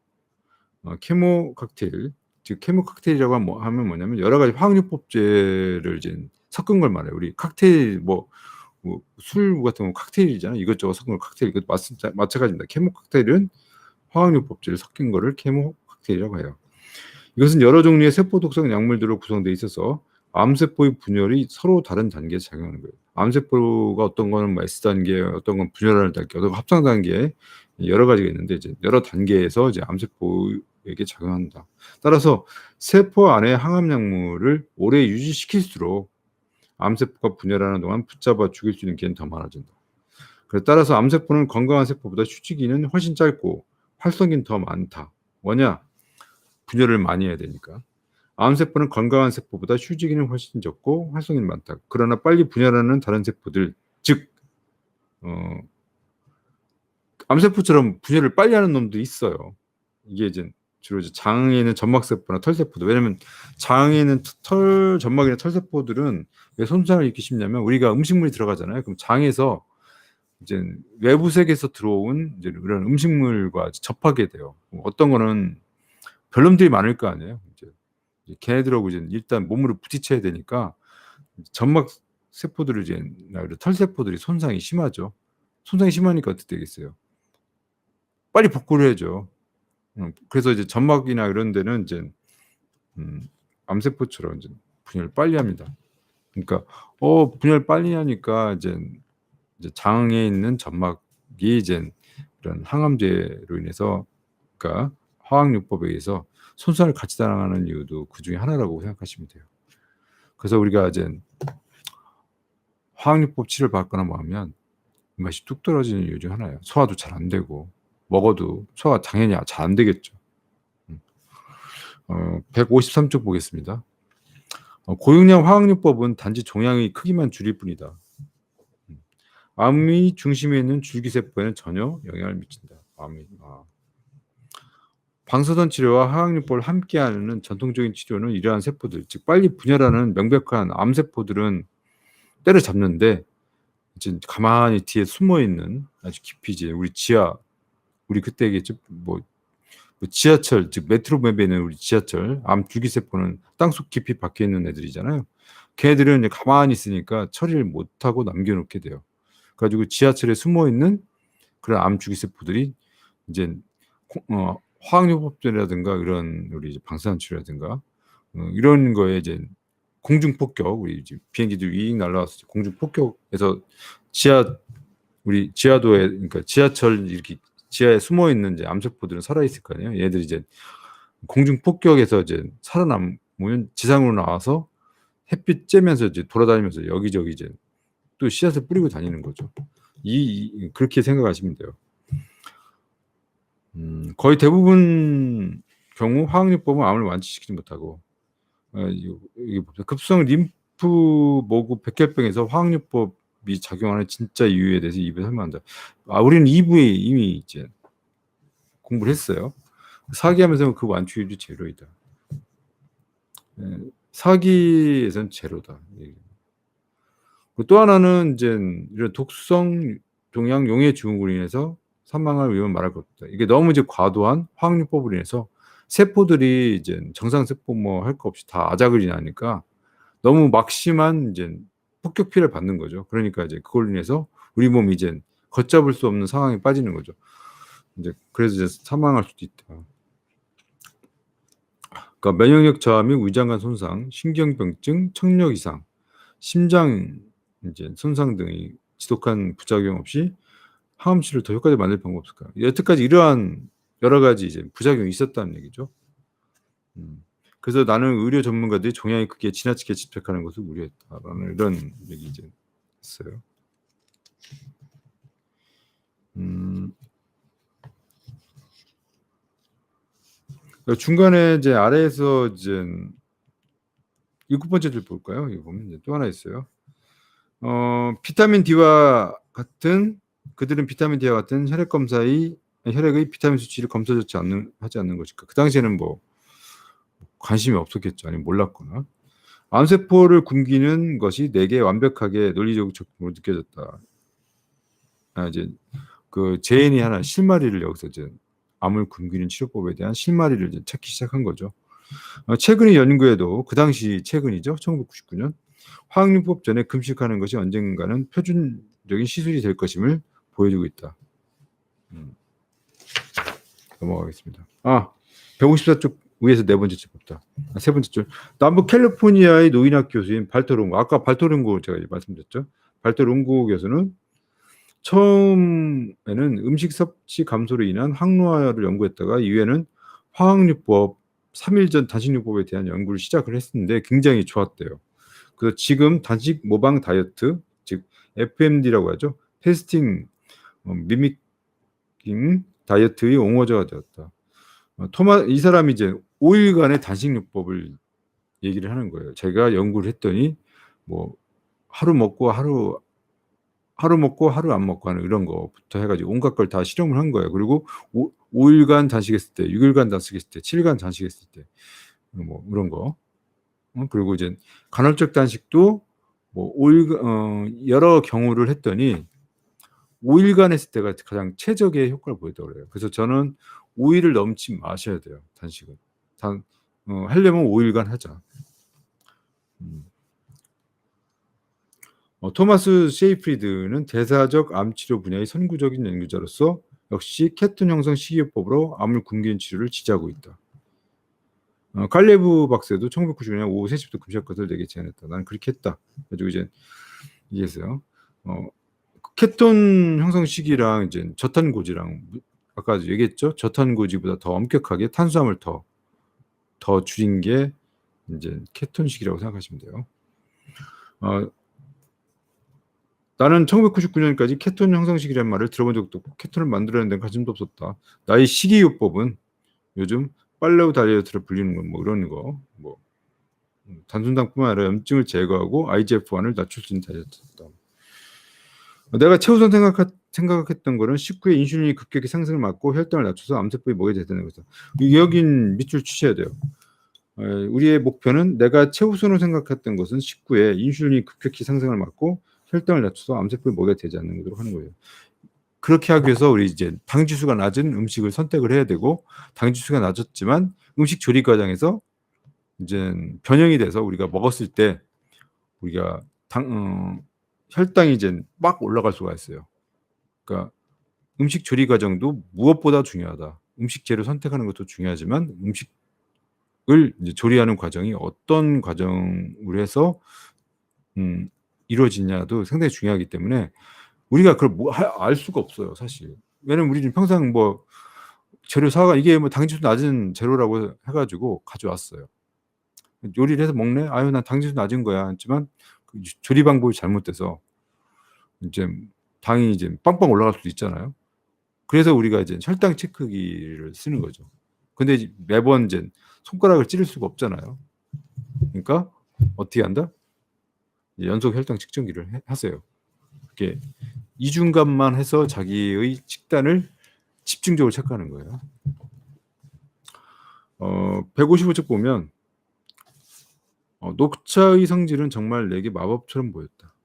케모 칵테일, 즉 케모 칵테일이라고 하면 뭐냐면 여러 가지 화학요법제를 이제 섞은 걸 말해요. 우리 칵테일 술 같은 거 칵테일이잖아요. 이것저것 섞은 거 칵테일, 이것 마찬가지입니다. 케모 칵테일은 화학요법제를 섞인 거를 케모 칵테일이라고 해요. 이것은 여러 종류의 세포 독성 약물들로 구성되어 있어서 암세포의 분열이 서로 다른 단계에서 작용하는 거예요. 암세포가 어떤 거는 S단계, 어떤 건 분열하는 단계, 어떤 건 합성 단계, 여러 가지가 있는데 이제 여러 단계에서 이제 암세포에게 작용한다. 따라서 세포 안에 항암 약물을 오래 유지시킬수록 암세포가 분열하는 동안 붙잡아 죽일 수 있는 기회는 더 많아진다. 그래서 따라서 암세포는 건강한 세포보다 휴지기는 훨씬 짧고 활성기는 더 많다. 뭐냐? 분열을 많이 해야 되니까. 암세포는 건강한 세포보다 휴지기는 훨씬 적고 활성기는 많다. 그러나 빨리 분열하는 다른 세포들, 즉 암세포처럼 분열을 빨리 하는 놈도 있어요. 이게 이제 주로 장에 있는 점막세포나 털세포들. 왜냐면 장에 있는 점막이나 털세포들은 왜 손상을 입기 쉽냐면 우리가 음식물이 들어가잖아요. 그럼 장에서 이제 외부 세계에서 들어온 이제 그런 음식물과 접하게 돼요. 어떤 거는 별놈들이 많을 거 아니에요. 이제 걔네들하고 이제 일단 몸으로 부딪혀야 되니까 점막 세포들을 이제 털 세포들이 손상이 심하죠. 손상이 심하니까 어떻게 되겠어요? 빨리 복구를 해야죠. 그래서 이제 점막이나 이런 데는 이제 암세포처럼 이제 분열 빨리 합니다. 그러니까 분열 빨리 하니까 이제 장에 있는 점막이 이제 이런 항암제로 인해서 그러니까 화학요법에 의해서 손상을 같이 당하는 이유도 그 중에 하나라고 생각하시면 돼요. 그래서 우리가 이제 화학요법 치료를 받거나 뭐 하면 맛이 뚝 떨어지는 이유 중 하나예요. 소화도 잘 안 되고 먹어도 소화가 당연히 잘 안 되겠죠. 153쪽 보겠습니다. 고용량 화학요법은 단지 종양의 크기만 줄일 뿐이다. 암의 중심에 있는 줄기세포에는 전혀 영향을 미친다. 방사선 치료와 화학요법을 함께하는 전통적인 치료는 이러한 세포들, 즉 빨리 분열하는 명백한 암세포들은 때려잡는데 이제 가만히 뒤에 숨어 있는 아주 깊이 이제 우리 그때 얘기했죠. 뭐 지하철, 즉 메트로맵에 있는 우리 지하철 암 줄기세포는 땅속 깊이 박혀 있는 애들이잖아요. 걔들은 이제 가만히 있으니까 처리를 못하고 남겨놓게 돼요. 그래가지고 지하철에 숨어 있는 그런 암 줄기세포들이 이제 화학요법제라든가 이런 우리 이제 방사선 치료라든가 이런 거에 이제 공중 폭격, 우리 이제 비행기들 윙 날라와서 공중 폭격에서 우리 지하도에, 그러니까 지하철 이렇게 지하에 숨어 있는 이제 암세포들은 살아 있을 거 아니에요. 얘들이 이제 공중 폭격에서 이제 살아남으면 지상으로 나와서 햇빛 쬐면서 이제 돌아다니면서 여기저기 이제 또 씨앗을 뿌리고 다니는 거죠. 그렇게 생각하시면 돼요. 거의 대부분 경우 화학요법은 암을 완치시키지 못하고 이게 급성 림프 모구 백혈병에서 화학요법이 작용하는 진짜 이유에 대해서 2부에 설명한다. 우리는 2부에 이미 이제 공부를 했어요. 사기하면서 그 완치율이 제로이다. 사기에선 제로다. 또 하나는 이제 이런 독성 종양 용해 증후군으로 인해서 사망할 위험을 말할 것 없다. 이게 너무 이제 과도한 화학요법으로 인해서 세포들이 이제 정상 세포 뭐 할 거 없이 다 아작을 나니까 너무 막심한 이제 폭격 피해를 받는 거죠. 그러니까 이제 그걸로 인해서 우리 몸이 이제 걷잡을 수 없는 상황에 빠지는 거죠. 이제 그래서 이제 사망할 수도 있다. 그러니까 면역력 저하 및 위장관 손상, 신경병증, 청력 이상, 심장 이제 손상 등의 지독한 부작용 없이 항암 치료를 더 효과적으로 만들 방법 없을까? 여태까지 이러한 여러 가지 이제 부작용이 있었다는 얘기죠. 그래서 나는 의료 전문가들이 종양이 크게 지나치게 집착하는 것을 우려했다라는 이런 얘기 이제 있어요. 중간에 이제 아래에서 이제 7번째 줄 볼까요? 이거 보면 이제 또 하나 있어요. 비타민 D와 같은 그들은 비타민 D와 같은 혈액의 비타민 수치를 검사하지 않는 것일까? 그 당시에는 뭐 관심이 없었겠죠. 아니면 몰랐거나. 암세포를 굶기는 것이 내게 완벽하게 논리적 적으로 느껴졌다. 이제 그 제인이 하나 실마리를 여기서 이제 암을 굶기는 치료법에 대한 실마리를 이제 찾기 시작한 거죠. 최근의 연구에도 그 당시 최근이죠. 1999년 화학요법 전에 금식하는 것이 언젠가는 표준적인 시술이 될 것임을 보여주고 있다. 넘어가겠습니다. 154쪽 위에서 네 번째 줄부터 세 번째 줄. 남부 캘리포니아의 노인학 교수인 발토롱고, 아까 발토롱고 제가 말씀드렸죠. 발토롱고 교수는 처음에는 음식 섭취 감소로 인한 항노화를 연구했다가 이후에는 화학요법 3일 전 단식요법에 대한 연구를 시작을 했는데 굉장히 좋았대요. 그래서 지금 단식 모방 다이어트, 즉 FMD라고 하죠. 패스팅 미미킹 다이어트의 옹호자가 되었다. 이 사람이 이제 5일간의 단식요법을 얘기를 하는 거예요. 제가 연구를 했더니 뭐 하루 먹고 하루 안 먹고 하는 이런 거부터 해가지고 온갖 걸 다 실험을 한 거예요. 그리고 5일간 단식했을 때, 6일간 단식했을 때, 7일간 단식했을 때, 뭐 이런 거. 그리고 이제 간헐적 단식도 뭐 5일 여러 경우를 했더니 5일간 했을 때가 가장 최적의 효과를 보였다고 그래요. 그래서 저는 5일을 넘지 마셔야 돼요. 단식은. 하려면 5일간 하자. 토마스 셰이프리드는 대사적 암치료 분야의 선구적인 연구자로서 역시 케톤 형성 식이요법으로 암을 굶기는 치료를 지지하고 있다. 칼레브 박사도 1999년 오후 3시부터 금식할 것을 내게 제안했다. 나는 그렇게 했다. 그래가지고 이제 얘기했어요. 케톤 형성 식이랑 이제 저탄고지랑 아까 얘기했죠. 저탄고지보다 더 엄격하게 탄수화물 더 줄인 게 이제 케톤식이라고 생각하시면 돼요. 나는 1999년까지 케톤 형성식이라는 말을 들어본 적도 없고 케톤을 만들어내는 데는 관심도 없었다. 나의 식이요법은 요즘 팔레오 다이어트로 불리는 건 뭐 이런 거, 뭐 단순당뿐만 아니라 염증을 제거하고 IGF-1을 낮출 수 있는 다이어트다. 내가 최우선 생각했던 거는 식후에 인슐린이 급격히 상승을 막고 혈당을 낮춰서 암세포에 먹여야 된다는 거죠. 여긴 밑줄 치셔야 돼요. 우리의 목표는 내가 최우선으로 생각했던 것은 식후에 인슐린이 급격히 상승을 막고 혈당을 낮춰서 암세포에 먹여야 되지 않는 거로 하는 거예요. 그렇게 하기 위해서 우리 이제 당 지수가 낮은 음식을 선택을 해야 되고, 당 지수가 낮았지만 음식 조리 과정에서 이제 변형이 돼서 우리가 먹었을 때 우리가 혈당이 이제 막 올라갈 수가 있어요. 그러니까 음식 조리 과정도 무엇보다 중요하다. 음식 재료 선택하는 것도 중요하지만 음식을 이제 조리하는 과정이 어떤 과정으로 해서 이루어지냐도 상당히 중요하기 때문에 우리가 그걸 알 수가 없어요, 사실. 왜냐면 우리는 평생 뭐 재료 사가 이게 뭐 당지수 낮은 재료라고 해가지고 가져왔어요. 요리를 해서 먹네. 아유, 난 당지수 낮은 거야. 했지만 그 조리 방법이 잘못돼서 이제 당이 이제 빵빵 올라갈 수도 있잖아요. 그래서 우리가 이제 혈당 체크기를 쓰는 거죠. 근데 이제 매번 이제 손가락을 찌를 수가 없잖아요. 그러니까 어떻게 한다? 연속 혈당 측정기를 하세요. 이렇게 이중간만 해서 자기의 식단을 집중적으로 체크하는 거예요. 155쪽 보면 녹차의 성질은 정말 내게 마법처럼 보였다.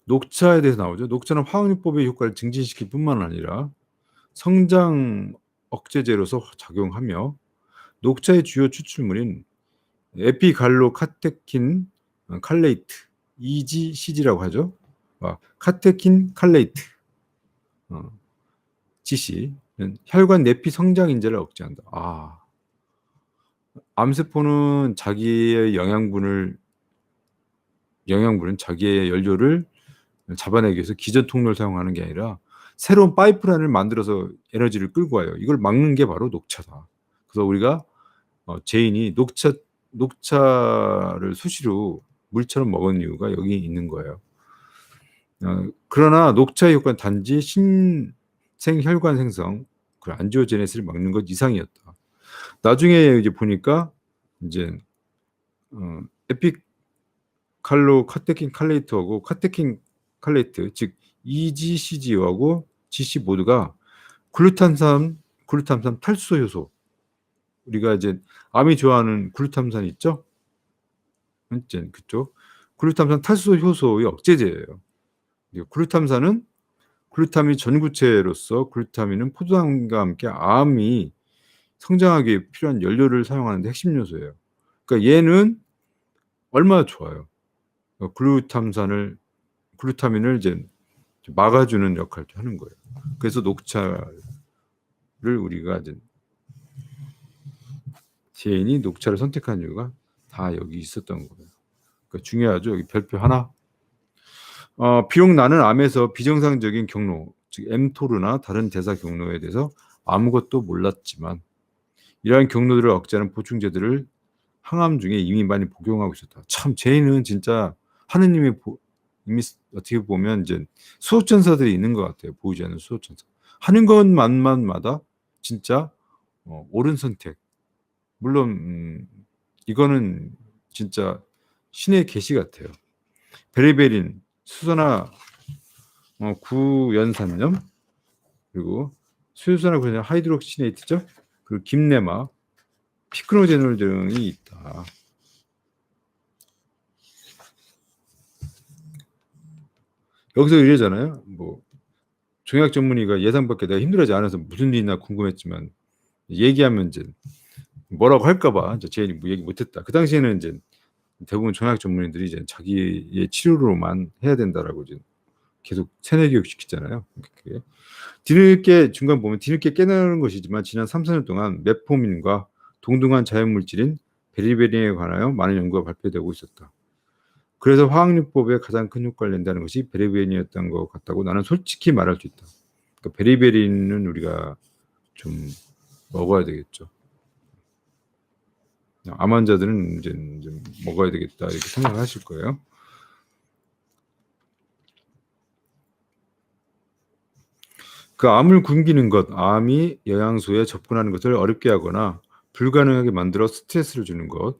녹차에 대해서 나오죠. 녹차는 화학요법의 효과를 증진시킬 뿐만 아니라 성장 억제제로서 작용하며 녹차의 주요 추출물인 에피갈로카테킨 칼레이트, EGCG라고 하죠. 카테킨 칼레이트, GC는 혈관 내피 성장 인자를 억제한다. 암세포는 자기의 영양분은 자기의 연료를 잡아내기 위해서 기존 통로를 사용하는 게 아니라 새로운 파이프라인을 만들어서 에너지를 끌고 와요. 이걸 막는 게 바로 녹차다. 그래서 우리가 제인이 녹차를 수시로 물처럼 먹은 이유가 여기 있는 거예요. 그러나 녹차의 효과는 단지 신생혈관 생성, 그 안지오제네시스를 막는 것 이상이었다. 나중에 이제 보니까 이제 에피칼로카테킨 칼레이트하고 카테킨 칼레이트, 즉 EGCG하고 GC 모두가 글루탐산 탈수소 효소. 우리가 이제 암이 좋아하는 글루탐산 있죠? 이제 그쪽 글루탐산 탈수소 효소의 억제제예요. 글루탐산은 글루타민 전구체로서 글루타민은 포도당과 함께 암이 성장하기 위해 필요한 연료를 사용하는 데 핵심 요소예요. 그러니까 얘는 얼마나 좋아요. 글루타민을 이제 막아주는 역할을 하는 거예요. 그래서 녹차를 우리가 이제 제인이 녹차를 선택한 이유가 다 여기 있었던 거예요. 그러니까 중요하죠. 여기 별표 하나. 비록 나는 암에서 비정상적인 경로, 즉 mTOR나 다른 대사 경로에 대해서 아무것도 몰랐지만 이러한 경로들을 억제하는 보충제들을 항암 중에 이미 많이 복용하고 있었다. 참 제인은 진짜 하느님이 이미 어떻게 보면 이제 수호천사들이 있는 것 같아요. 보이지 않는 수호천사. 하는 것만마다 진짜 옳은 선택. 물론 이거는 진짜 신의 계시 같아요. 베리베린, 수소나 구연산염, 그리고 수소나 구연산 하이드록시네이트죠. 그리고 김내마, 피크노제놀 등이 있다. 여기서 이래잖아요. 뭐 종약 전문의가 예상 밖에 내가 힘들어하지 않아서 무슨 일이 있나 궁금했지만 얘기하면 이제 뭐라고 할까봐 제인이 뭐 얘기 못했다. 그 당시에는 이제 대부분 종약 전문의들이 이제 자기의 치료로만 해야 된다라고 이제 계속 세뇌 교육 시키잖아요. 뒤늦게 중간 보면 뒤늦게 깨달은 것이지만 지난 3, 4년 동안 메포민과 동등한 자연물질인 베리베린에 관하여 많은 연구가 발표되고 있었다. 그래서 화학요법에 가장 큰 효과를 낸다는 것이 베리베린이었던 것 같다고 나는 솔직히 말할 수 있다. 그러니까 베리베린은 우리가 좀 먹어야 되겠죠. 암 환자들은 이제 먹어야 되겠다 이렇게 생각하실 거예요. 그 암을 굶기는 것, 암이 영양소에 접근하는 것을 어렵게 하거나 불가능하게 만들어 스트레스를 주는 것,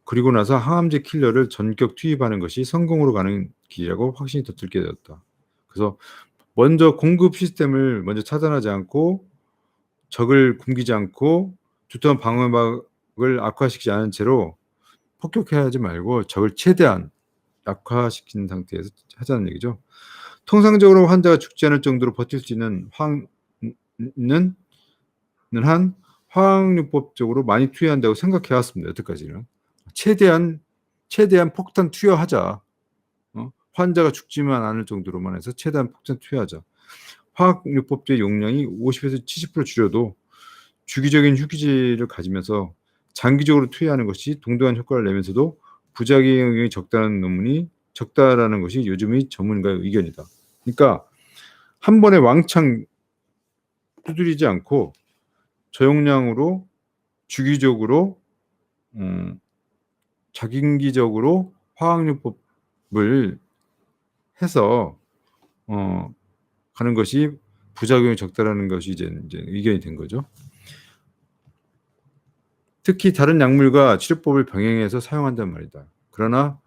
그리고 나서 항암제 킬러를 전격 투입하는 것이 성공으로 가는 길이라고 확신이 더 들게 되었다. 그래서 먼저 공급 시스템을 먼저 차단하지 않고 적을 굶기지 않고 두터운 방어막을 악화시키지 않은 채로 폭격해야 하지 말고 적을 최대한 약화시킨 상태에서 하자는 얘기죠. 통상적으로 환자가 죽지 않을 정도로 버틸 수 있는 화학는 한 화학요법적으로 많이 투여한다고 생각해 왔습니다. 여태까지는. 최대한 폭탄 투여하자. 환자가 죽지만 않을 정도로만 해서 최대한 폭탄 투여하자. 화학요법제 용량이 50에서 70% 줄여도 주기적인 휴기질을 가지면서 장기적으로 투여하는 것이 동등한 효과를 내면서도 부작용이 적다라는 것이 요즘의 전문가의 의견이다. 그러니까 한 번에 왕창 두드리지 않고 저용량으로 주기적으로 자기기적으로 화학요법을 해서 가는 것이 부작용이 적다라는 것이 이제 의견이 된 거죠. 특히 다른 약물과 치료법을 병행해서 사용한단 말이다. 그러나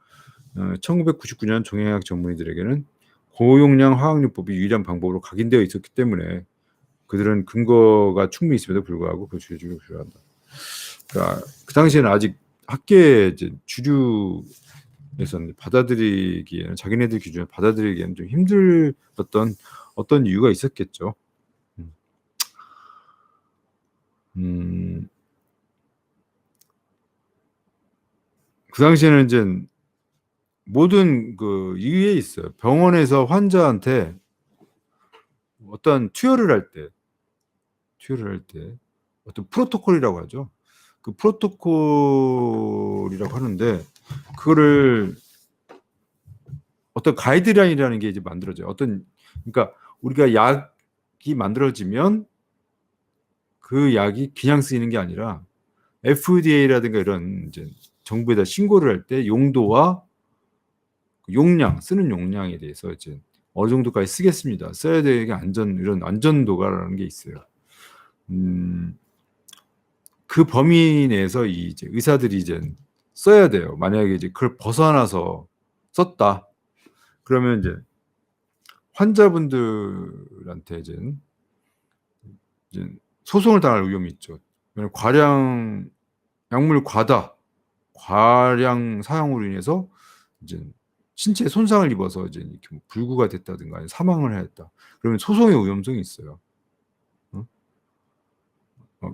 1999년 종양학 전문의들에게는 고용량 화학요법이 유일한 방법으로 각인되어 있었기 때문에 그들은 근거가 충분히 있음에도 불구하고 그걸 주의하기 필요하다. 그러니까 그 당시에는 아직 학계 이제 주류에서는 받아들이기에는 자기네들 기준에 받아들이기에는 좀 힘들었던 어떤 이유가 있었겠죠. 그 당시에는 이제 모든 그 이유에 있어요. 병원에서 환자한테 어떤 투여를 할 때 어떤 프로토콜이라고 하죠. 그 프로토콜이라고 하는데 그거를 어떤 가이드라인이라는 게 이제 만들어져요. 그러니까 우리가 약이 만들어지면 그 약이 그냥 쓰이는 게 아니라 FDA라든가 이런 이제 정부에다 신고를 할 때 용도와 용량, 쓰는 용량에 대해서 이제 어느 정도까지 쓰겠습니다. 써야 되게 이런 안전도가라는 게 있어요. 그 범위 내에서 이제 의사들이 이제 써야 돼요. 만약에 이제 그걸 벗어나서 썼다. 그러면 이제 환자분들한테 이제 소송을 당할 위험이 있죠. 약물 과량 사용으로 인해서 이제 신체에 손상을 입어서 이제 이렇게 뭐 불구가 됐다든가 사망을 했다. 그러면 소송의 위험성이 있어요.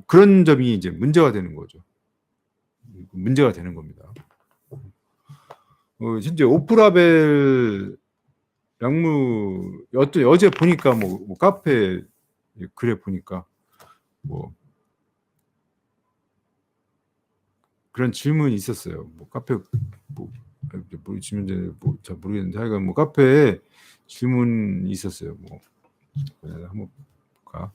그런 점이 이제 문제가 되는 거죠. 문제가 되는 겁니다. 진짜 오프라벨 약물 어제 보니까 뭐 카페 글에 보니까 뭐 그런 질문이 있었어요. 뭐 카페 뭐 질문 잘 모르겠는데 하여간 뭐 카페에 질문이 있었어요. 뭐 한번 볼까?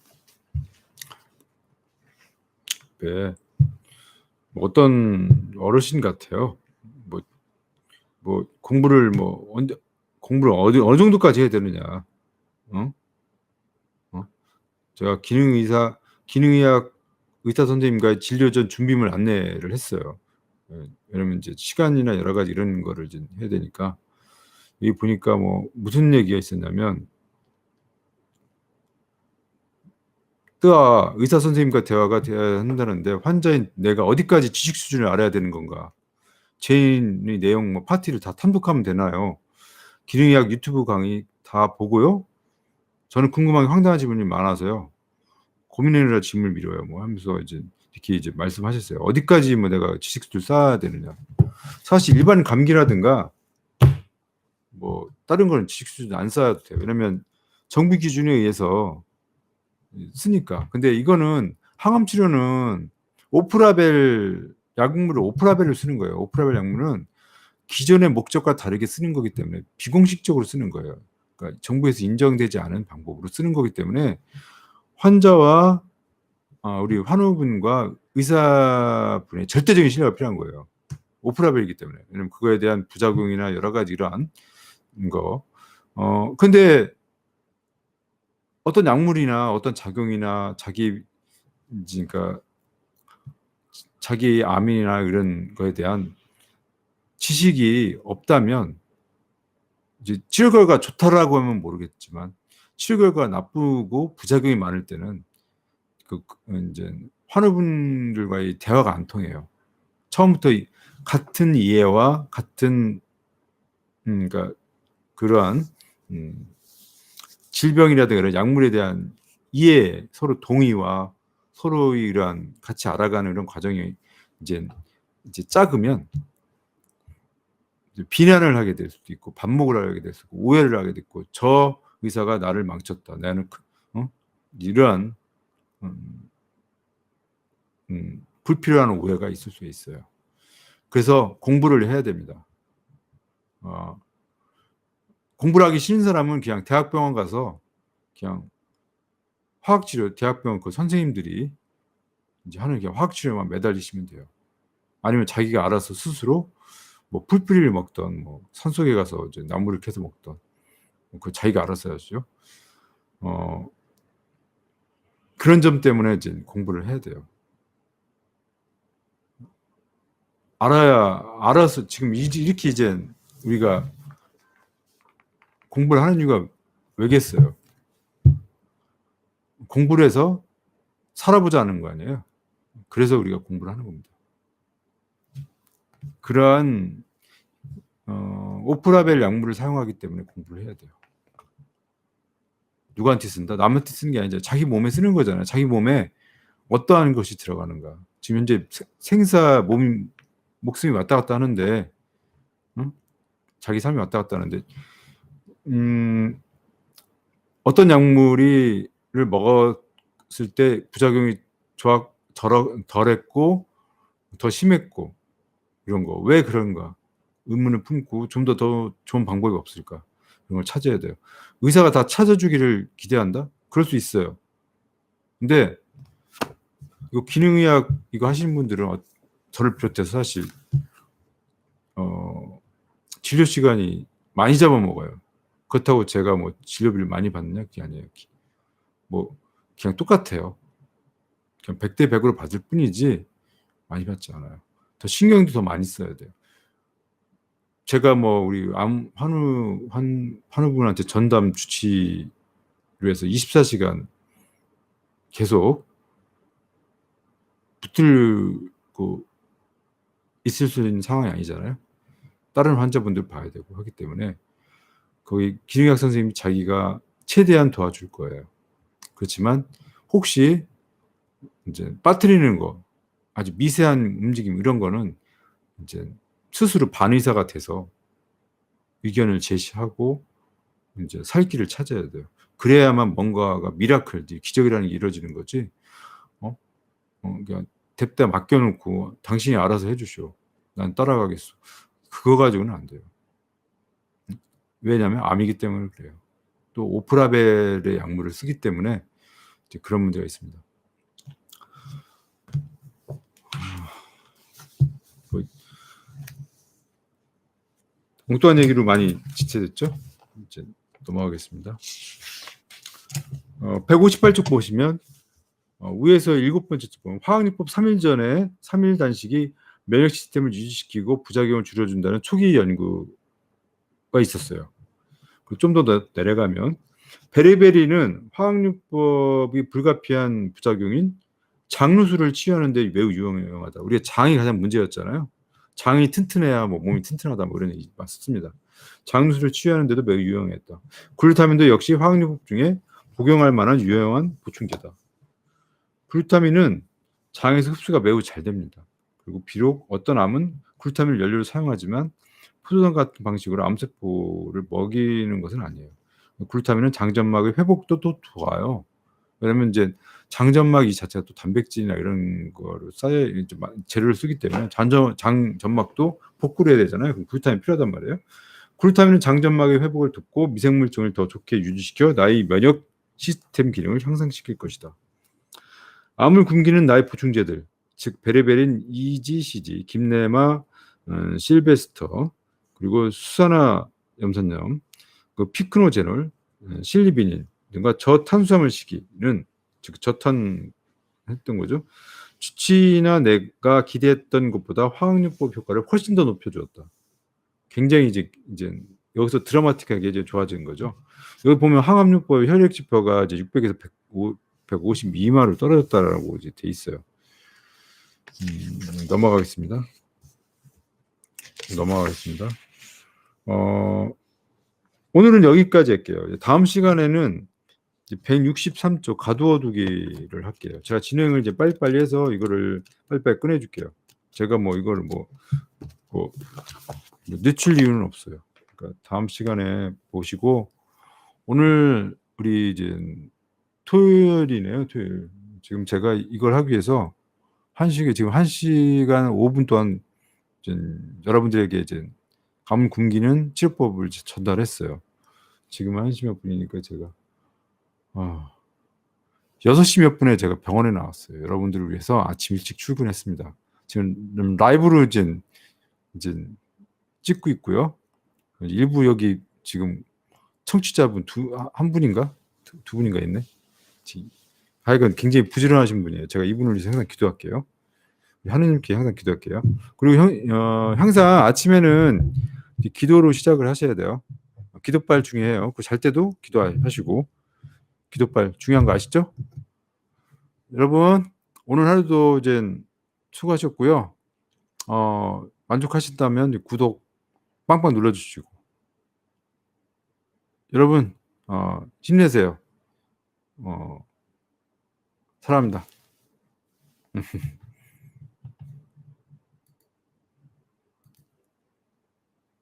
네. 뭐 어떤 어르신 같아요. 뭐 공부를 어느 정도까지 해야 되느냐? 제가 기능의학 의사 선생님과의 진료 전 준비물 안내를 했어요. 왜냐면 이제 시간이나 여러 가지 이런 거를 좀 해야 되니까. 여기 보니까 뭐 무슨 얘기가 있었냐면 뜨아 의사 선생님과 대화가 돼야 한다는데 환자인 내가 어디까지 지식 수준을 알아야 되는 건가? 제인의 내용 뭐 파티를 다 탐독하면 되나요? 기능의학 유튜브 강의 다 보고요. 저는 궁금한 게 황당한 질문이 많아서요. 고민해라 짐을 미뤄요. 뭐 하면서 이제 이렇게 이제 말씀하셨어요. 어디까지 뭐 내가 지식 수준을 쌓아야 되느냐. 사실 일반 감기라든가 뭐 다른 거는 지식 수준 안 쌓아도 돼요. 왜냐면 정부 기준에 의해서 쓰니까. 근데 이거는 항암 치료는 약물을 오프라벨을 쓰는 거예요. 오프라벨 약물은 기존의 목적과 다르게 쓰는 거기 때문에 비공식적으로 쓰는 거예요. 그러니까 정부에서 인정되지 않은 방법으로 쓰는 거기 때문에 환자와 우리 환우분과 의사분의 절대적인 신뢰가 필요한 거예요. 오프라벨이기 때문에. 왜냐면 그거에 대한 부작용이나 여러 가지 이러한 거. 근데 어떤 약물이나 어떤 작용이나 그러니까 자기 암이나 이런 거에 대한 지식이 없다면 이제 치료 결과가 좋다라고 하면 모르겠지만 치료 결과가 나쁘고 부작용이 많을 때는 이제 환우분들과의 대화가 안 통해요. 처음부터 같은 이해와 같은 그러니까 그러한 질병이라든가 이런 약물에 대한 이해, 서로 동의와 서로의 이러한 같이 알아가는 이런 과정이 이제 작으면 비난을 하게 될 수도 있고 반목을 하게 될 수도 있고 오해를 하게 됐고 저 의사가 나를 망쳤다. 나는 이러한 불필요한 오해가 있을 수 있어요. 그래서 공부를 해야 됩니다. 공부를 하기 싫은 사람은 그냥 대학병원 가서 그냥 화학치료, 대학병원 그 선생님들이 이제 하는 그냥 화학치료만 매달리시면 돼요. 아니면 자기가 알아서 스스로 뭐 풀뿌리를 먹던 뭐 산속에 가서 이제 나무를 캐서 먹던 그 자기가 알아서 하죠. 그런 점 때문에 이제 공부를 해야 돼요. 알아서 지금 이렇게 이제 우리가 공부를 하는 이유가 왜겠어요? 공부를 해서 살아보자는 거 아니에요. 그래서 우리가 공부를 하는 겁니다. 그러한 오프라벨 약물을 사용하기 때문에 공부를 해야 돼요. 누구한테 쓴다? 남한테 쓰는 게 아니라 자기 몸에 쓰는 거잖아요. 자기 몸에 어떠한 것이 들어가는가. 지금 현재 생사 목숨이 왔다 갔다 하는데 자기 삶이 왔다 갔다 하는데 어떤 약물을 먹었을 때 부작용이 덜했고 더 심했고 이런 거 왜 그런가 의문을 품고 좀 더 좋은 방법이 없을까 이런 걸 찾아야 돼요. 의사가 다 찾아주기를 기대한다? 그럴 수 있어요. 근데 이거 기능의학 이거 하시는 분들은 저를 비롯해서 사실 진료 시간이 많이 잡아먹어요. 그렇다고 제가 뭐 진료비를 많이 받느냐 그게 아니에요. 뭐 그냥 똑같아요. 그냥 100대 100으로 받을 뿐이지 많이 받지 않아요. 더 신경도 더 많이 써야 돼요. 제가 뭐 우리 환우분한테 전담 주치를 해서 24시간 계속 붙들고 있을 수 있는 상황이 아니잖아요. 다른 환자분들 봐야 되고 하기 때문에 거기 기능의학 선생님이 자기가 최대한 도와줄 거예요. 그렇지만 혹시 이제 빠뜨리는 거 아주 미세한 움직임 이런 거는 이제 스스로 반의사가 돼서 의견을 제시하고 이제 살 길을 찾아야 돼요. 그래야만 뭔가가 미라클, 기적이라는 게 이루어지는 거지. 그냥 냅다 맡겨놓고 당신이 알아서 해주시오. 난 따라가겠어. 그거 가지고는 안 돼요. 왜냐하면 암이기 때문에 그래요. 또 오프라벨의 약물을 쓰기 때문에 이제 그런 문제가 있습니다. 엉뚱한 얘기로 많이 지체됐죠? 이제 넘어가겠습니다. 158쪽 보시면 위에서 7번째 쪽 보면 화학요법 3일 전에 3일 단식이 면역 시스템을 유지시키고 부작용을 줄여준다는 초기 연구가 있었어요. 좀 더 내려가면 베리베리는 화학요법이 불가피한 부작용인 장루수를 치유하는 데 매우 유용하다. 우리가 장이 가장 문제였잖아요. 장이 튼튼해야 뭐 몸이 튼튼하다 뭐 이런 얘기 맞습니다. 장루수를 치유하는 데도 매우 유용했다. 글루타민도 역시 화학요법 중에 복용할 만한 유용한 보충제다. 글루타민은 장에서 흡수가 매우 잘 됩니다. 그리고 비록 어떤 암은 글루타민을 연료로 사용하지만 포도당 같은 방식으로 암세포를 먹이는 것은 아니에요. 글루타민은 장점막의 회복도 또 좋아요. 왜냐면 이제 장점막 이 자체가 또 단백질이나 이런 거를 재료를 쓰기 때문에 장점막도 복구를 해야 되잖아요. 그럼 글루타민이 필요하단 말이에요. 글루타민은 장점막의 회복을 돕고 미생물종을 더 좋게 유지시켜 나의 면역 시스템 기능을 향상시킬 것이다. 암을 굶기는 나의 보충제들, 즉 베레베린, EGCG, 김네마, 실베스터, 그리고 수산화 염산염, 피크노제놀, 실리비닌 등과 저탄수화물 시기는 즉 저탄 했던 거죠. 주치나 내가 기대했던 것보다 화학요법 효과를 훨씬 더 높여주었다. 굉장히 이제 여기서 드라마틱하게 이제 좋아진 거죠. 여기 보면 항암요법 혈액 지표가 이제 600에서 150 미만으로 떨어졌다라고 이제 돼 있어요. 넘어가겠습니다. 오늘은 여기까지 할게요. 다음 시간에는 163조 가두어두기를 할게요. 제가 진행을 이제 빨리빨리 해서 이거를 빨리빨리 꺼내줄게요. 제가 뭐 이거를 뭐 늦출 이유는 없어요. 그러니까 다음 시간에 보시고, 오늘 우리 이제 토요일이네요. 토요일. 지금 제가 이걸 하기 위해서 지금 1시간 5분 동안 이제 여러분들에게 이제 가뭄 굶기는 치료법을 이제 전달했어요. 지금 1시 몇 분이니까 제가 6시 몇 분에 제가 병원에 나왔어요. 여러분들을 위해서 아침 일찍 출근했습니다. 지금 라이브로 이제 찍고 있고요. 일부 여기 지금 청취자분 한 분인가? 두 분인가 있네. 하여간 굉장히 부지런하신 분이에요. 제가 이분을 위해서 항상 기도할게요. 하느님께 항상 기도할게요. 그리고 항상 아침에는 기도로 시작을 하셔야 돼요. 기도빨 중요해요. 잘 때도 기도하시고, 기도빨 중요한 거 아시죠? 여러분, 오늘 하루도 이제 수고하셨고요. 만족하신다면 구독 빵빵 눌러주시고, 여러분 힘내세요. 사랑합니다.